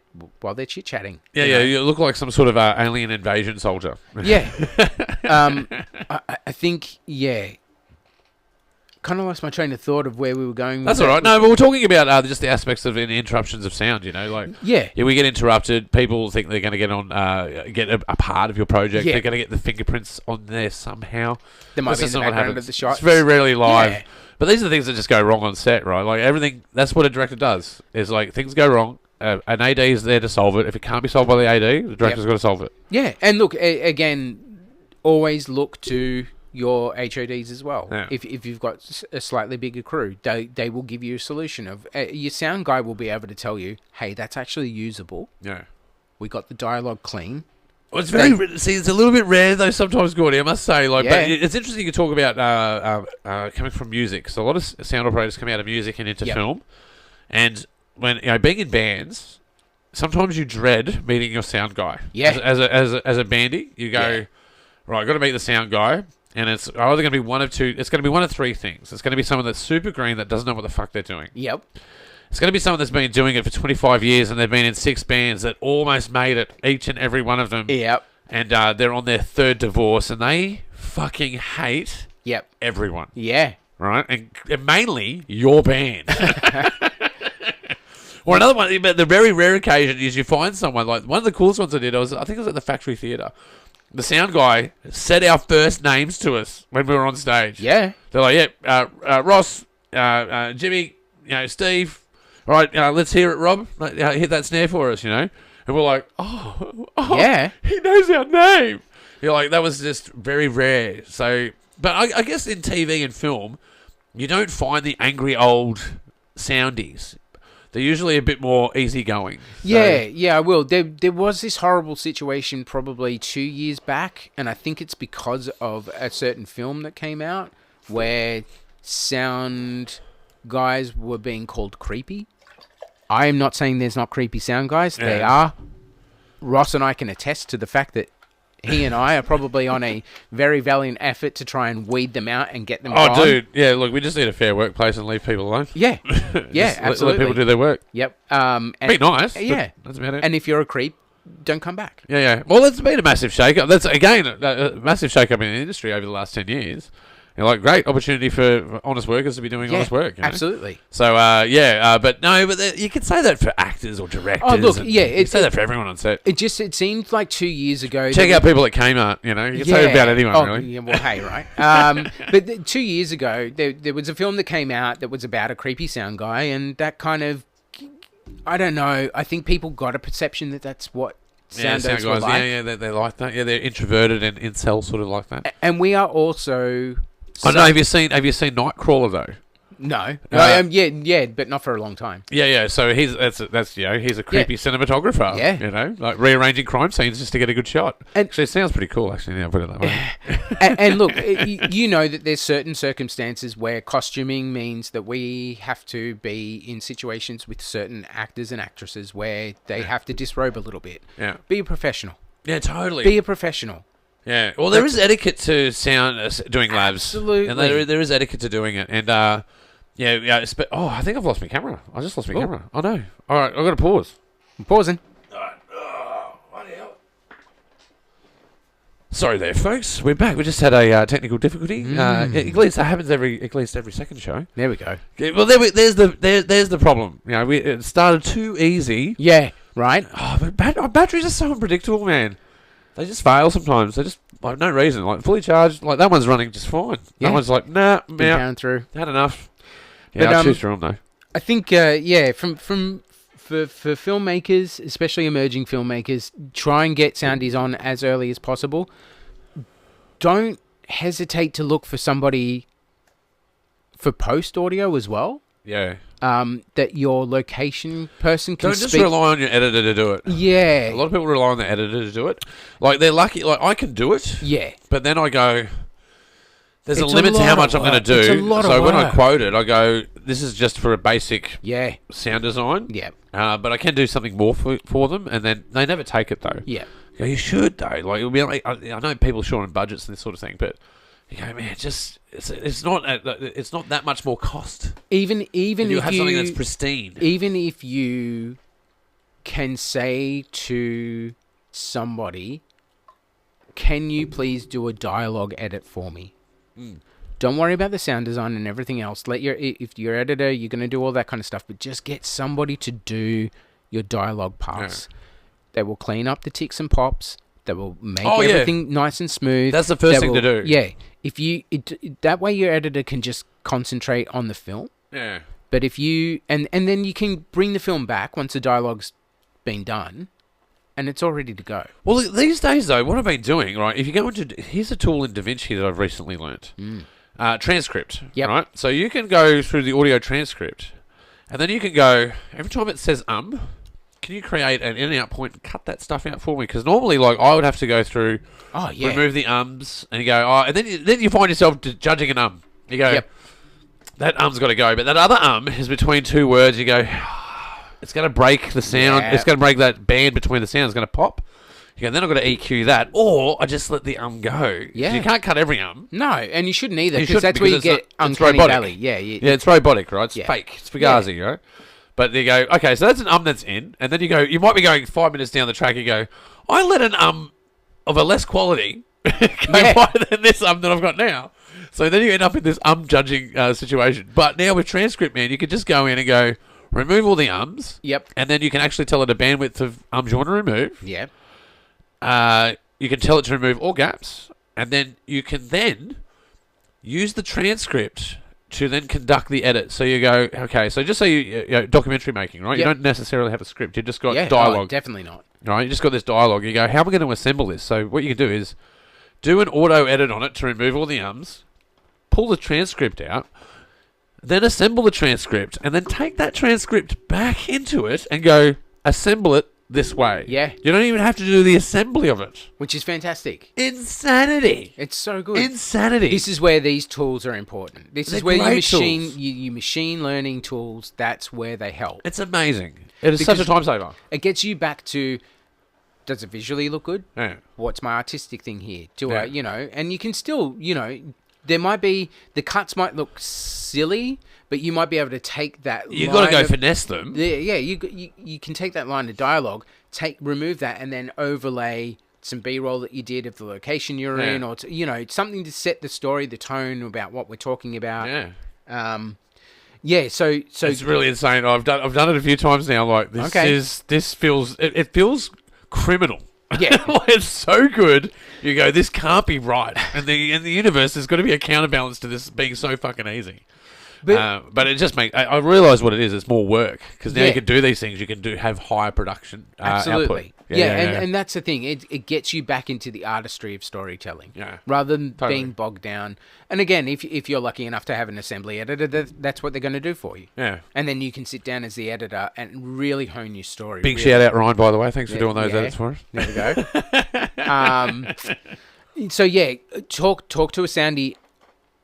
chit chatting. Yeah, you look like some sort of alien invasion soldier. Yeah. I think kind of lost my train of thought of where we were going. That's all right. No, but we're talking about just the aspects of the interruptions of sound. We get interrupted. People think they're going to get on, get a part of your project. Yeah. They're going to get the fingerprints on there somehow. There might be in the background of the shot. It's very rarely live. Yeah. But these are the things that just go wrong on set, right? Like everything. That's what a director does. Is like things go wrong. An AD is there to solve it. If it can't be solved by the AD, the director's got to solve it. Yeah, and look again. Always look to your HODs as well. Yeah. If you've got a slightly bigger crew, they will give you a solution of your sound guy will be able to tell you, hey, that's actually usable. Yeah, we got the dialogue clean. Well, it's it's a little bit rare though sometimes, Gordy, I must say. But it's interesting you talk about coming from music. So a lot of sound operators come out of music and into film, and when being in bands, sometimes you dread meeting your sound guy. Yeah, as a bandy, you go, right, I've got to meet the sound guy. And it's either going to be one of two. It's going to be one of 3 things. It's going to be someone that's super green that doesn't know what the fuck they're doing. Yep. It's going to be someone that's been doing it for 25 years and they've been in 6 bands that almost made it, each and every one of them. Yep. And they're on their 3rd divorce and they fucking hate everyone. Yeah. Right? And mainly your band. Or another one, but the very rare occasion is you find someone, like one of the coolest ones I did, I think it was at the Factory Theatre. The sound guy said our first names to us when we were on stage. Yeah. They're like, Ross, Jimmy, Steve. All right, let's hear it, Rob. Hit that snare for us, And we're like, oh, yeah. He knows our name. You're like, that was just very rare. So, but I guess in TV and film, you don't find the angry old soundies. They're usually a bit more easygoing. So. Yeah, I will. There was this horrible situation probably 2 years back, and I think it's because of a certain film that came out where sound guys were being called creepy. I am not saying there's not creepy sound guys. They are. Ross and I can attest to the fact that he and I are probably on a very valiant effort to try and weed them out and get them Oh, gone. dude. Yeah, look, we just need a fair workplace and leave people alone. Yeah. Yeah, Just absolutely. Let people do their work. Yep. And, Be nice. but Yeah. That's about it. And if you're a creep, don't come back. Yeah. Well, it's been a massive shake-up. That's, again, a massive shake-up in the industry over the last 10 years. Like, great opportunity for honest workers to be doing honest work. You know? Absolutely. So, but you could say that for actors or directors. Oh, look, you it, can say that for everyone on set. It seemed like 2 years ago. Check out people at Kmart, you know. You can say it about anyone, really. Yeah, well, hey, right. But 2 years ago, there was a film that came out that was about a creepy sound guy, and that kind of, I don't know, I think people got a perception that that's what sound guys were like. Yeah, they like that. Yeah, they're introverted and incel, sort of like that. And we are also... I know. Have you seen Nightcrawler though? No. Yeah, but not for a long time. Yeah. So he's a creepy cinematographer. Yeah. You know, like rearranging crime scenes just to get a good shot. And actually, it sounds pretty cool. Actually, now put it that way. and look, you know that there's certain circumstances where costuming means that we have to be in situations with certain actors and actresses where they have to disrobe a little bit. Yeah. Be a professional. Yeah, totally. Be a professional. Yeah, well, there is etiquette to sound doing labs. Absolutely. And there is etiquette to doing it. And, I think I've lost my camera. I just lost my camera. Oh, no. All right, I've got to pause. I'm pausing. All right. Oh, bloody hell. Sorry there, folks. We're back. We just had a technical difficulty. At least that happens at least every second show. There we go. Yeah, well, there's the problem. You know, it started too easy. Yeah, right? Oh, but batteries are so unpredictable, man. They just fail sometimes. They just, like, no reason. Like, fully charged, like, that one's running just fine. Yeah. That one's like, nah, Been yeah, down through. had enough. Yeah, But, I'll choose through them, though. I think, for filmmakers, especially emerging filmmakers, try and get soundies on as early as possible. Don't hesitate to look for somebody for post audio as well. Yeah. That your location person can Don't just rely on your editor to do it. Yeah. A lot of people rely on the editor to do it. Like, they're lucky. Like, I can do it. Yeah. But then I go, there's a It's limit to how much I'm work. going to do. It's a lot of so when I work. quote it, I go, this is just for a basic Yeah. sound design. Yeah. But I can do something more for them. And then they never take it, though. Yeah. You go, you should, though. Like, it'll be like, I know people short on budgets and this sort of thing, but you go, man, it's not that much more cost. Even If if you have something that's pristine. even if you can say to somebody, can you please do a dialogue edit for me? Don't worry about the sound design and everything else. If you're editor, you're going to do all that kind of stuff, but just get somebody to do your dialogue parts. Yeah. They will clean up the ticks and pops. They will make Oh, yeah. everything nice and smooth. That's the first thing to do. Yeah. That way your editor can just concentrate on the film. Yeah. But if you and then you can bring the film back once the dialogue's been done, and it's all ready to go. Well, these days though, what I've been doing, right? If you go into here's a tool in DaVinci that I've recently learnt. Transcript. Yep. Right. So you can go through the audio transcript, and then you can go every time it says Can you create an in and out point and cut that stuff out for me? Because normally, like, I would have to go through, remove the ums, and you go, and then you find yourself judging an You go, Yep. that got to go, but that other is between two words. You go, it's going to break the sound. Yeah. It's going to break that band between the sounds. It's going to pop. You go, then I've got to EQ that, or I just let the go. Yeah. You can't cut every No, and you shouldn't either, You because that's where you because get it's uncanny robotic. valley. Yeah, Yeah, it's robotic, right? It's Yeah. fake. It's fugazi, right? But you go, okay, so that's an that's in, and then you might be going 5 minutes down the track, you go, I let an of a less quality go higher than this that I've got now. So then you end up in this judging situation. But now with transcript, man, you can just go in and go, remove all the ums. Yep. And then you can actually tell it a bandwidth of you want to remove. Yep. You can tell it to remove all gaps, and then you can then use the transcript to then conduct the edit. So you go, okay, so just say you documentary making, right? Yep. You don't necessarily have a script. You've just got Oh, dialogue. definitely not. Right? You just got this dialogue. You go, how am I going to assemble this? So what you can do is do an auto edit on it to remove all the ums, pull the transcript out, then assemble the transcript, and then take that transcript back into it and go, assemble it this way. Yeah. You don't even have to do the assembly of it. Which is fantastic. Insanity. It's so good. Insanity. This is where these tools are important. This They're is where you great machine tools. you machine learning tools. That's where they help. It's amazing. It is Because such a time saver. It gets you back to does it visually look good? Yeah. What's my artistic thing here? Do I, and you can still, there might be, the cuts might look silly, but you might be able to take that You've got to go finesse them. Yeah, you can take that line of dialogue, remove that, and then overlay some B-roll that you did of the location you're in, or something to set the story, the tone about what we're talking about. So it's really insane. I've done it a few times now. Like this feels it feels criminal. Yeah, it's so good. You go, this can't be right, and the universe there's got to be a counterbalance to this being so fucking easy. But it just makes I realise what it is. It's more work because now you can do these things. You can have higher production. Absolutely. Output. And that's the thing. It gets you back into the artistry of storytelling, rather than being bogged down. And again, if you're lucky enough to have an assembly editor, that's what they're going to do for you. Yeah. And then you can sit down as the editor and really hone your story. Big shout out, Ryan, by the way. Thanks for doing those edits for us. There we go. Talk to a soundy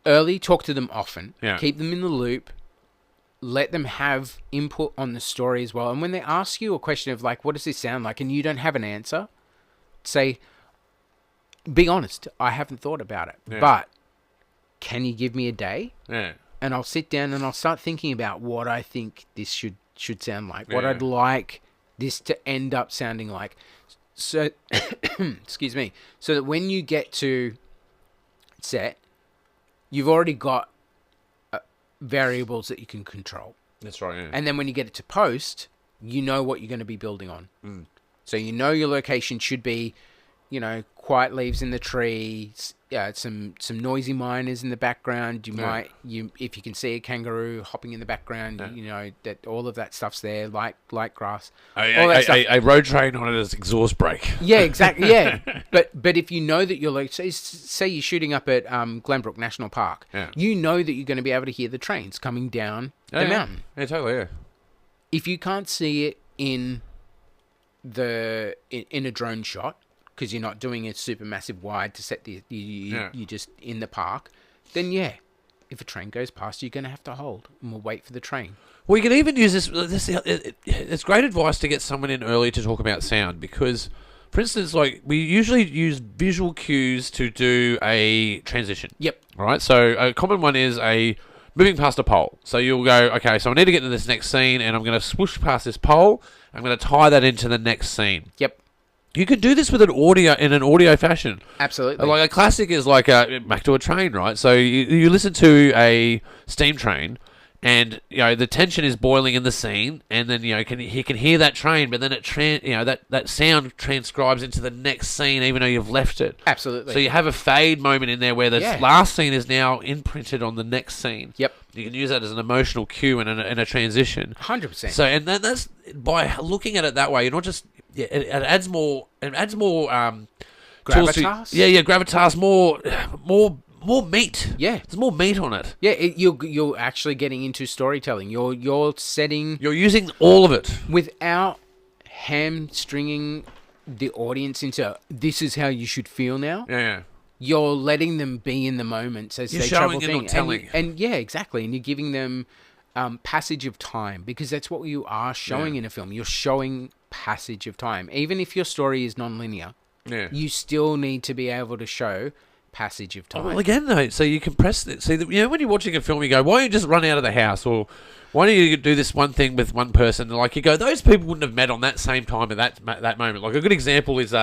early, talk to them often, keep them in the loop, let them have input on the story as well. And when they ask you a question of like, what does this sound like? And you don't have an answer, say, be honest, I haven't thought about it, but can you give me a day? Yeah. And I'll sit down and I'll start thinking about what I think this should sound like, what I'd like this to end up sounding like. So, excuse me, so that when you get to set, you've already got variables that you can control. That's right, yeah. And then when you get it to post, you know what you're going to be building on. So your location should be, quiet leaves in the trees, some noisy miners in the background. If you can see a kangaroo hopping in the background, that all of that stuff's there, like grass. A road train on it as exhaust brake. Yeah, exactly. Yeah, but if you know that you're like, say you're shooting up at Glenbrook National Park, you know that you're going to be able to hear the trains coming down the mountain. Yeah, totally. Yeah. If you can't see it in a drone shot, because you're not doing a super massive wide to set you're just in the park, then if a train goes past, you're going to have to hold and we'll wait for the train. Well, you can even use this. It's great advice to get someone in early to talk about sound because, for instance, like we usually use visual cues to do a transition. Yep. All right. So a common one is moving past a pole. So you'll go, okay, so I need to get to this next scene, and I'm going to swoosh past this pole. I'm going to tie that into the next scene. Yep. You can do this with an audio fashion. Absolutely. Like a classic is like back to a train, right? So you listen to a steam train, and the tension is boiling in the scene, and then he can hear that train, but then that sound transcribes into the next scene, even though you've left it. Absolutely. So you have a fade moment in there where the last scene is now imprinted on the next scene. Yep. You can use that as an emotional cue and a transition. 100%. So and then that's by looking at it that way. You're not just it adds more. It adds more gravitas. Gravitas. More meat. Yeah, there's more meat on it. Yeah, you're actually getting into storytelling. You're setting. You're using all of it without hamstringing the audience into this is how you should feel now. Yeah. You're letting them be in the moment as they travel. You're not telling. And exactly. And you're giving them passage of time because that's what you are showing in a film. You're showing passage of time, even if your story is non-linear. Yeah. You still need to be able to show passage of time. Well, again, though, so you compress it. See, when you're watching a film, you go, why don't you just run out of the house? Or why don't you do this one thing with one person? Like, you go, those people wouldn't have met on that same time at that moment. Like, a good example is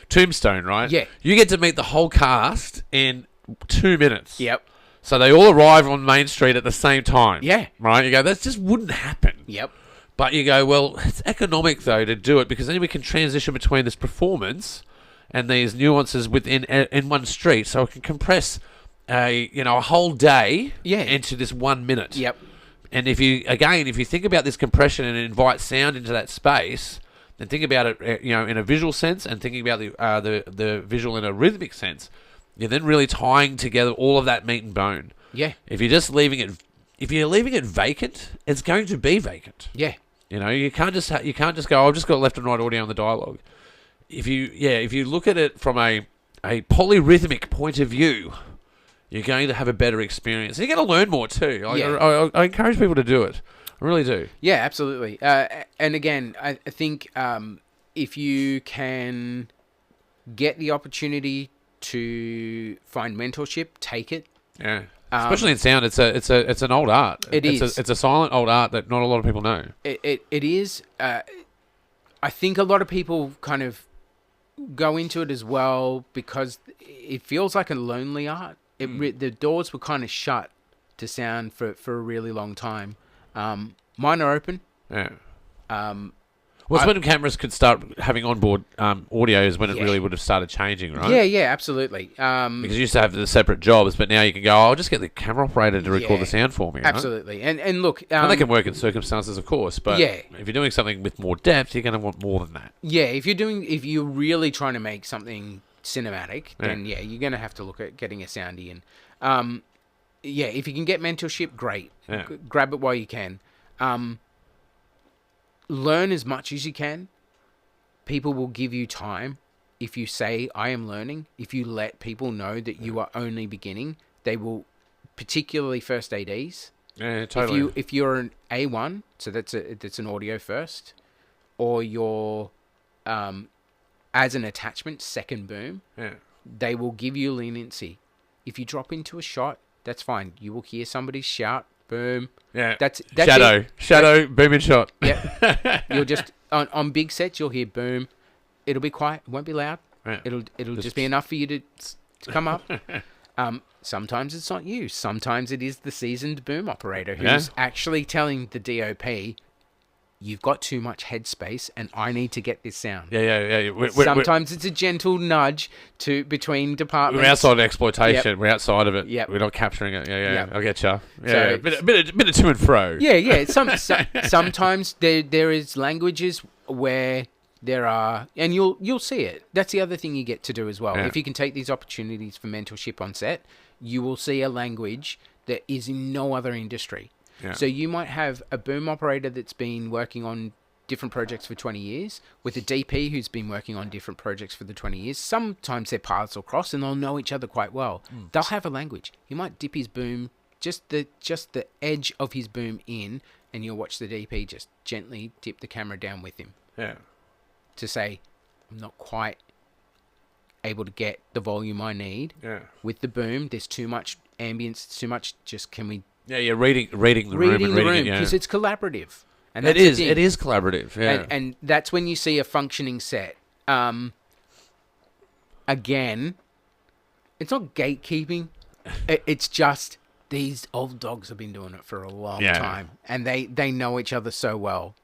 Tombstone, right? Yeah. You get to meet the whole cast in 2 minutes. Yep. So they all arrive on Main Street at the same time. Yeah. Right? You go, that just wouldn't happen. Yep. But you go, well, it's economic, though, to do it because then we can transition between this performance and these nuances in one street, so it can compress a whole day into this 1 minute. Yep. And if you think about this compression and invite sound into that space, then think about it in a visual sense and thinking about the visual in a rhythmic sense, you're then really tying together all of that meat and bone. Yeah. If you're leaving it vacant, it's going to be vacant. Yeah. You can't just go, I've just got left and right audio on the dialogue. If you look at it from a polyrhythmic point of view, you're going to have a better experience. You're going to learn more too. I encourage people to do it. I really do. Yeah, absolutely. And again, I think if you can get the opportunity to find mentorship, take it. Yeah. Especially in sound, it's an old art. It's a silent old art that not a lot of people know. It is. I think a lot of people kind of go into it as well because it feels like a lonely art. The doors were kind of shut to sound for a really long time. Mine are open. Yeah. Well, when cameras could start having onboard audio is when it really would have started changing, right? Yeah, absolutely. Because you used to have the separate jobs, but now you can go, I'll just get the camera operator to record the sound for me, right? Absolutely. And look... and they can work in circumstances, of course, but if you're doing something with more depth, you're going to want more than that. Yeah, if you're really trying to make something cinematic, then you're going to have to look at getting a soundy in. If you can get mentorship, great. Yeah. Grab it while you can. Learn as much as you can. People will give you time. If you say, I am learning, if you let people know that you are only beginning, they will, particularly first ADs. Yeah, totally. If you're an A1, so that's an audio first, or you're, as an attachment, second boom, they will give you leniency. If you drop into a shot, that's fine. You will hear somebody shout, boom. Yeah. That's shadow, boom and shot. Yeah. You'll just on big sets you'll hear boom. It'll be quiet, it won't be loud. Yeah. It'll just be enough for you to come up. Sometimes it's not you. Sometimes it is the seasoned boom operator who's actually telling the DOP, you've got too much headspace and I need to get this sound. Yeah. Sometimes it's a gentle nudge between departments. We're outside of exploitation. Yep. We're outside of it. Yep. We're not capturing it. Yeah. I get you. Yeah, So, bit of to and fro. Yeah. Sometimes there is languages where there are, and you'll see it. That's the other thing you get to do as well. Yeah. If you can take these opportunities for mentorship on set, you will see a language that is in no other industry. Yeah. So you might have a boom operator that's been working on different projects for 20 years with a DP who's been working on different projects for the 20 years. Sometimes their paths will cross and they'll know each other quite well. They'll have a language. He might dip his boom, just the edge of his boom in, and you'll watch the DP just gently dip the camera down with him. Yeah. To say, I'm not quite able to get the volume I need. Yeah. With the boom, there's too much ambience, too much, just can we... Yeah, you're reading the room because it's collaborative. And it is collaborative. Yeah, and that's when you see a functioning set. Again, it's not gatekeeping. It's just these old dogs have been doing it for a long time, and they know each other so well.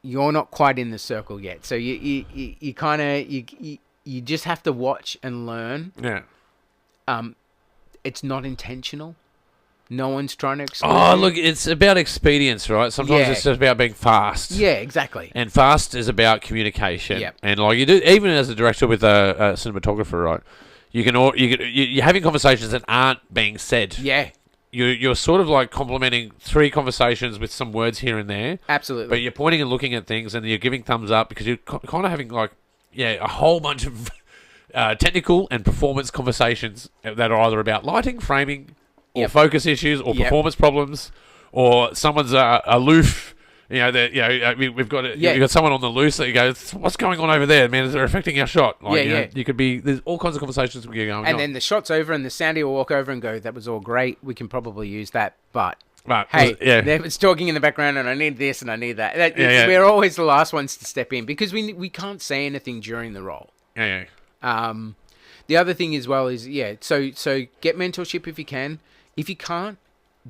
You're not quite in the circle yet, so you kind of you just have to watch and learn. Yeah. It's not intentional. No one's trying to exclude you. Look, it's about expedience, right? Sometimes it's just about being fast. Yeah, exactly. And fast is about communication. Yep. And like you do, even as a director with a cinematographer, right? You're having conversations that aren't being said. Yeah. You're sort of like complementing 3 conversations with some words here and there. Absolutely. But you're pointing and looking at things, and you're giving thumbs up because you're kind of having like a whole bunch of technical and performance conversations that are either about lighting, framing, or focus issues, or performance problems, or someone's aloof. We've got you've got someone on the loose that you go, what's going on over there, man? Is it affecting our shot? Like, you could be. There's all kinds of conversations we get going on. And then the shot's over, and the soundy will walk over and go, "That was all great. We can probably use that, but." Hey, it's talking in the background, and I need this, and I need that. We're always the last ones to step in because we can't say anything during the role. Yeah. The other thing as well is so get mentorship if you can. If you can't,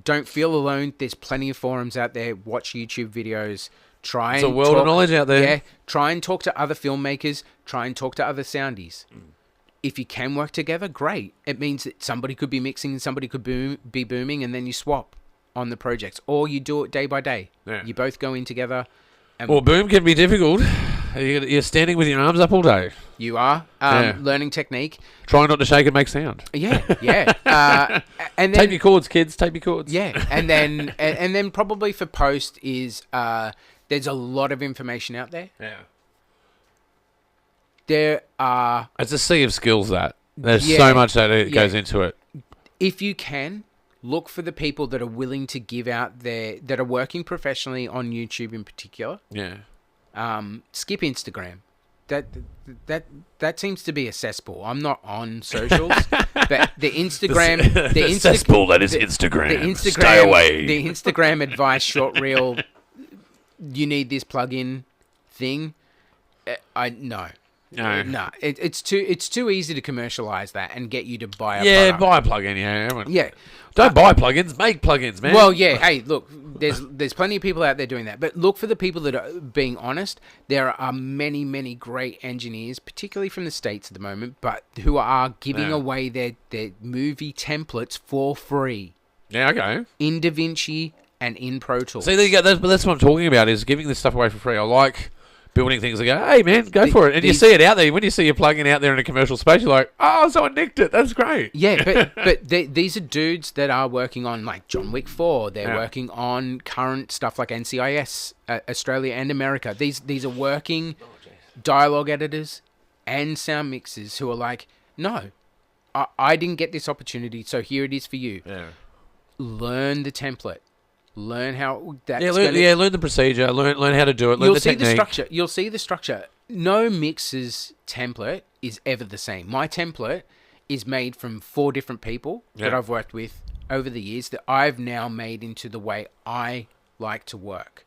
don't feel alone. There's plenty of forums out there. Watch YouTube videos. There's a world of knowledge out there. Yeah. Try and talk to other filmmakers. Try and talk to other soundies. If you can work together, great. It means that somebody could be mixing and somebody could be booming, and then you swap on the projects, or you do it day by day. Yeah. You both go in together. Well, boom can be difficult. You're standing with your arms up all day. You are learning technique. Trying not to shake and make sound. Yeah. And then, tape your chords, kids. Tape your chords. Yeah, and then probably for post is there's a lot of information out there. Yeah. There are. It's a sea of skills. There's so much that goes into it. If you can, look for the people that are willing to give out that are working professionally on YouTube in particular. Yeah. Skip Instagram. That seems to be a cesspool. I'm not on socials, but the Instagram, the cesspool that is Instagram. The Instagram, stay away. The Instagram advice short reel. You need this plugin thing. No. It's too easy to commercialize that and get you to buy a product. Buy a plugin. Yeah. Don't buy plugins. Make plugins, man. Well, yeah. Hey, look. There's plenty of people out there doing that, but look for the people that are being honest. There are many great engineers, particularly from the States at the moment, but who are giving away their movie templates for free. Yeah. Okay. In DaVinci and in Pro Tools. See, there you go. That's what I'm talking about. Is giving this stuff away for free. I like building things that go, hey man, go for it. And you see it out there. When you see your plugin out there in a commercial space, you're like, oh, someone nicked it. That's great. Yeah, but these are dudes that are working on like John Wick 4. They're working on current stuff like NCIS, Australia and America. These are working dialogue editors and sound mixers who are like, no, I didn't get this opportunity, so here it is for you. Yeah. Learn the template. Learn how that's learn the procedure. Learn how to do it. Learn the technique. You'll see the structure. No mixer's template is ever the same. My template is made from 4 different people that I've worked with over the years that I've now made into the way I like to work.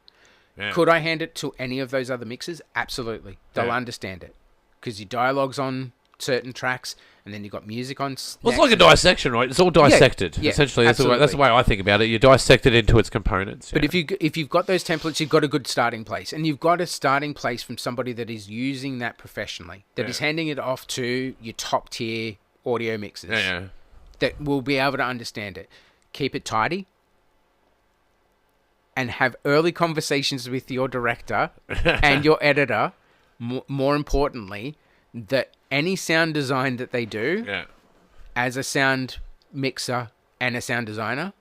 Yeah. Could I hand it to any of those other mixers? Absolutely. They'll understand it because your dialogue's on certain tracks, and then you've got music on. Well, it's like a dissection, right? It's all dissected. Yeah, essentially, that's the way I think about it. You dissect it into its components. But if you've got those templates, you've got a good starting place, and you've got a starting place from somebody that is using that professionally, that is handing it off to your top tier audio mixers, that will be able to understand it. Keep it tidy, and have early conversations with your director and your editor. More importantly, that any sound design that they do as a sound mixer and a sound designer,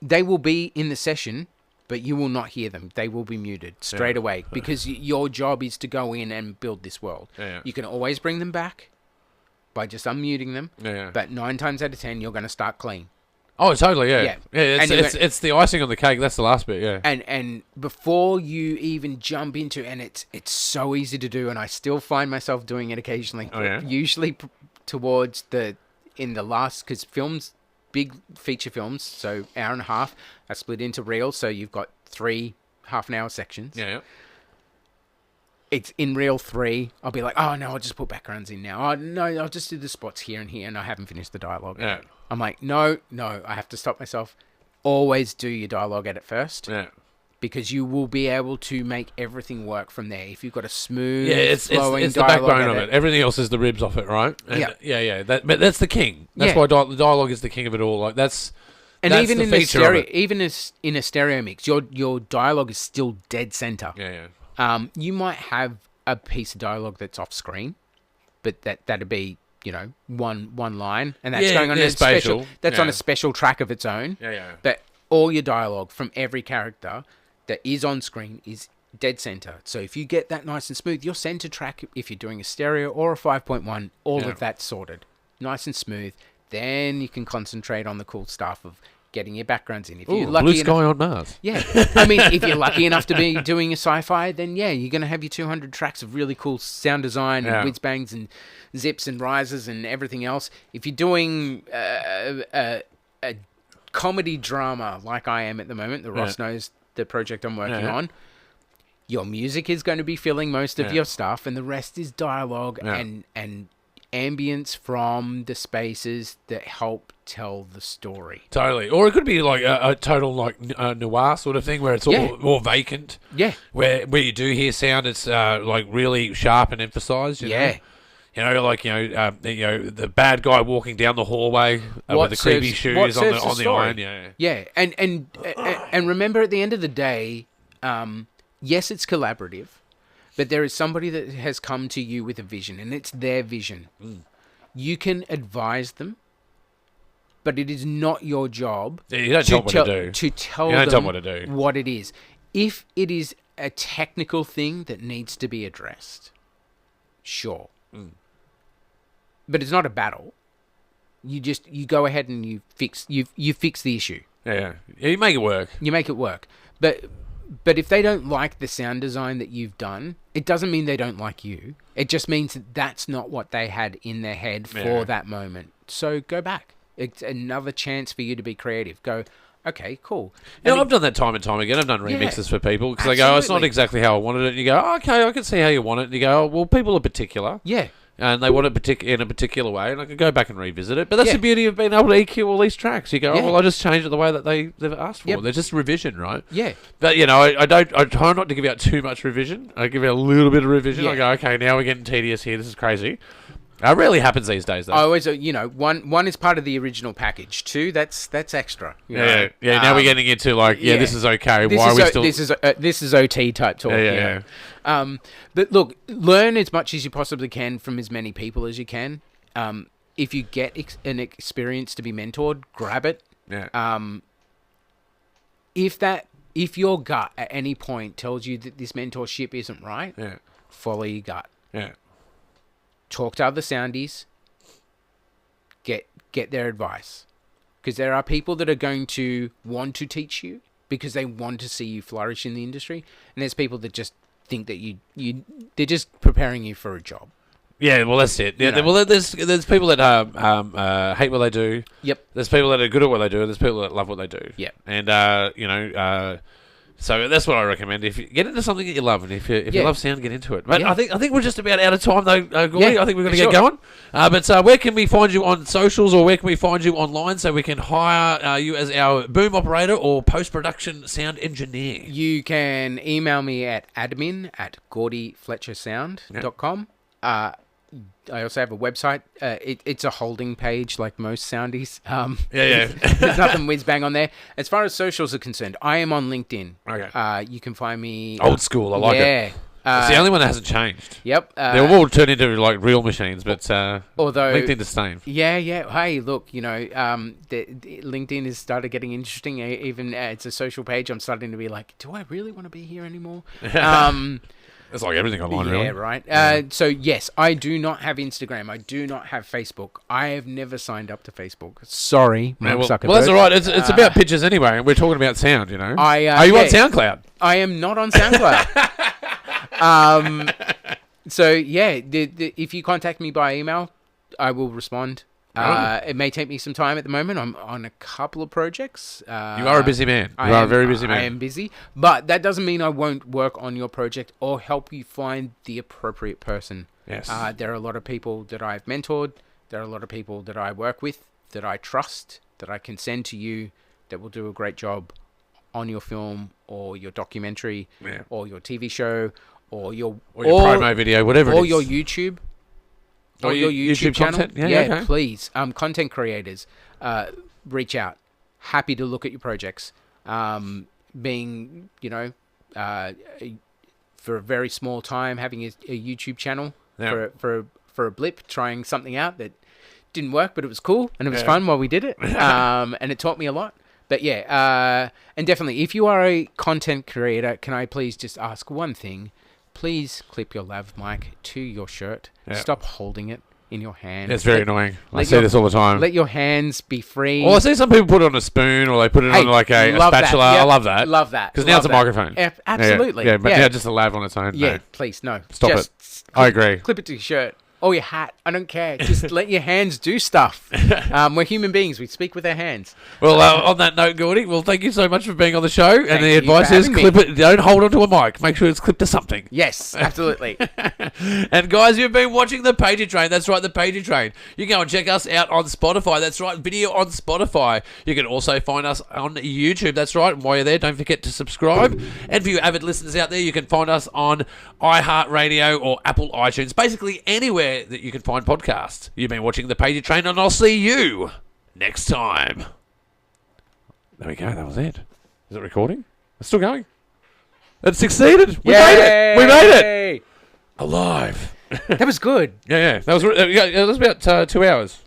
they will be in the session, but you will not hear them. They will be muted straight away because your job is to go in and build this world. You can always bring them back by just unmuting them, but 9 times out of 10, you're going to start clean. Oh, totally, it's the icing on the cake. That's the last bit, And before you even jump into, and it's so easy to do, and I still find myself doing it occasionally. Usually towards in the last, because films, big feature films, so hour and a half, are split into reels, so you've got 3 half-an-hour sections. It's in reel 3. I'll be like, oh no, I'll just put backgrounds in now. Oh no, I'll just do the spots here and here, and I haven't finished the dialogue. I'm like, no, I have to stop myself. Always do your dialogue edit first. Because you will be able to make everything work from there. If you've got a smooth, flowing it's the backbone of it. Everything else is the ribs off it, right? And but that's the king. That's why the dialogue is the king of it all. Like that's even the in feature of it. Even in a stereo mix, your dialogue is still dead center. You might have a piece of dialogue that's off screen, but that'd be, one line, and that's going on a special. That's on a special track of its own. But all your dialogue from every character that is on screen is dead center. So if you get that nice and smooth, your center track, if you're doing a stereo or a 5.1, all of that's sorted, nice and smooth. Then you can concentrate on the cool stuff of getting your backgrounds in. If you're lucky blue sky on Mars. I mean, if you're lucky enough to be doing a sci-fi, then you're going to have your 200 tracks of really cool sound design and whiz bangs and zips and rises and everything else. If you're doing a comedy drama like I am at the moment, the Ross knows the project I'm working on, your music is going to be filling most of your stuff, and the rest is dialogue and ambience from the spaces that help tell the story. Totally. Or it could be like a total like noir sort of thing where it's all more vacant. Where you do hear sound, it's like really sharp and emphasized. You know? The bad guy walking down the hallway with the creepy shoes on the iron. And remember, at the end of the day, yes, it's collaborative. But there is somebody that has come to you with a vision, and it's their vision. You can advise them, but it is not your job to tell them what it is. If it is a technical thing that needs to be addressed, sure. But it's not a battle. You go ahead and you fix the issue. You make it work. You make it work. But But if they don't like the sound design that you've done, it doesn't mean they don't like you. It just means that that's not what they had in their head for that moment. So go back. It's another chance for you to be creative. Go, okay, cool. I've done that time and time again. I've done remixes for people because they go, it's not exactly how I wanted it. And you go, oh, okay, I can see how you want it. And you go, oh, well, people are particular. Yeah. And they want it in a particular way, and I can go back and revisit it. But that's the beauty of being able to EQ all these tracks. You go, oh, well, I just changed it the way that they've asked for. They're just revision, right? Yeah. But, I try not to give out too much revision. I give out a little bit of revision. I go, okay, now we're getting tedious here. This is crazy. It rarely happens these days, though. I always, one is part of the original package. Two, that's extra. Yeah. Now we're getting into this is okay. Why are we still? This is OT type talk. Yeah. But look, learn as much as you possibly can from as many people as you can. If you get an experience to be mentored, grab it. Yeah. If your gut at any point tells you that this mentorship isn't right, follow your gut. Yeah. Talk to other soundies. Get their advice, because there are people that are going to want to teach you because they want to see you flourish in the industry, and there's people that just think that they're just preparing you for a job. Yeah, well, that's it. Yeah, well, there's people that hate what they do. Yep. There's people that are good at what they do, and there's people that love what they do. Yep. And so that's what I recommend. If you get into something that you love, and if you love sound, get into it. But I think we're just about out of time, though, Gordy. I think we're going to get going. But where can we find you on socials, or where can we find you online so we can hire you as our boom operator or post-production sound engineer? You can email me at admin@gordyfletchersound.com. I also have a website. It's a holding page like most soundies. There's nothing whiz bang on there. As far as socials are concerned, I am on LinkedIn. Okay. You can find me... Old school, I like it. It's the only one that hasn't changed. Yep. They've all turned into real machines, but although LinkedIn the same. Yeah. Hey, look, the LinkedIn has started getting interesting. Even it's a social page. I'm starting to be like, do I really want to be here anymore? It's like everything online, really. Yeah, right. So, yes, I do not have Instagram. I do not have Facebook. I have never signed up to Facebook. Sorry, Mark Zuckerberg. Well, that's all right. It's about pictures anyway, and we're talking about sound, Are you on SoundCloud? I am not on SoundCloud. So, yeah, if you contact me by email, I will respond. It may take me some time at the moment. I'm on a couple of projects. You are a busy man. You are a very busy man. I am busy, but that doesn't mean I won't work on your project or help you find the appropriate person. Yes. There are a lot of people that I've mentored. There are a lot of people that I work with, that I trust, that I can send to you, that will do a great job on your film or your documentary or your TV show or your promo video, whatever it is. Or your YouTube. Or your YouTube channel. Content? Yeah, okay. Please. Content creators, reach out. Happy to look at your projects. Being, for a very small time, having a YouTube channel for a blip, trying something out that didn't work, but it was cool and it was fun while we did it. And it taught me a lot. But and definitely, if you are a content creator, can I please just ask one thing? Please clip your lav mic to your shirt. Yeah. Stop holding it in your hand. It's very annoying. I see this all the time. Let your hands be free. Well, I see some people put it on a spoon or they put it on like a spatula. Yep. I love that. Love that. Because now it's a microphone. Absolutely. Yeah, but now just a lav on its own. Yeah, no. Please, no. Stop it. I agree. Clip it to your shirt. Or your hat. I don't care. Just let your hands do stuff. We're human beings. We speak with our hands. Well, on that note, Gordy, thank you so much for being on the show. And the advice is clip it. Don't hold onto a mic. Make sure it's clipped to something. Yes, absolutely. And guys, you've been watching the Pagey Train. That's right, the Pagey Train. You can go and check us out on Spotify. That's right, video on Spotify. You can also find us on YouTube. That's right. And while you're there, don't forget to subscribe. And for you avid listeners out there, you can find us on iHeartRadio or Apple iTunes. Basically anywhere that you can find podcasts. You've been watching the Pagey Train, and I'll see you next time. There we go. That was it. Is it recording? It's still going. It succeeded. We made it. We made it. Alive. That was good. Yeah. That was about 2 hours.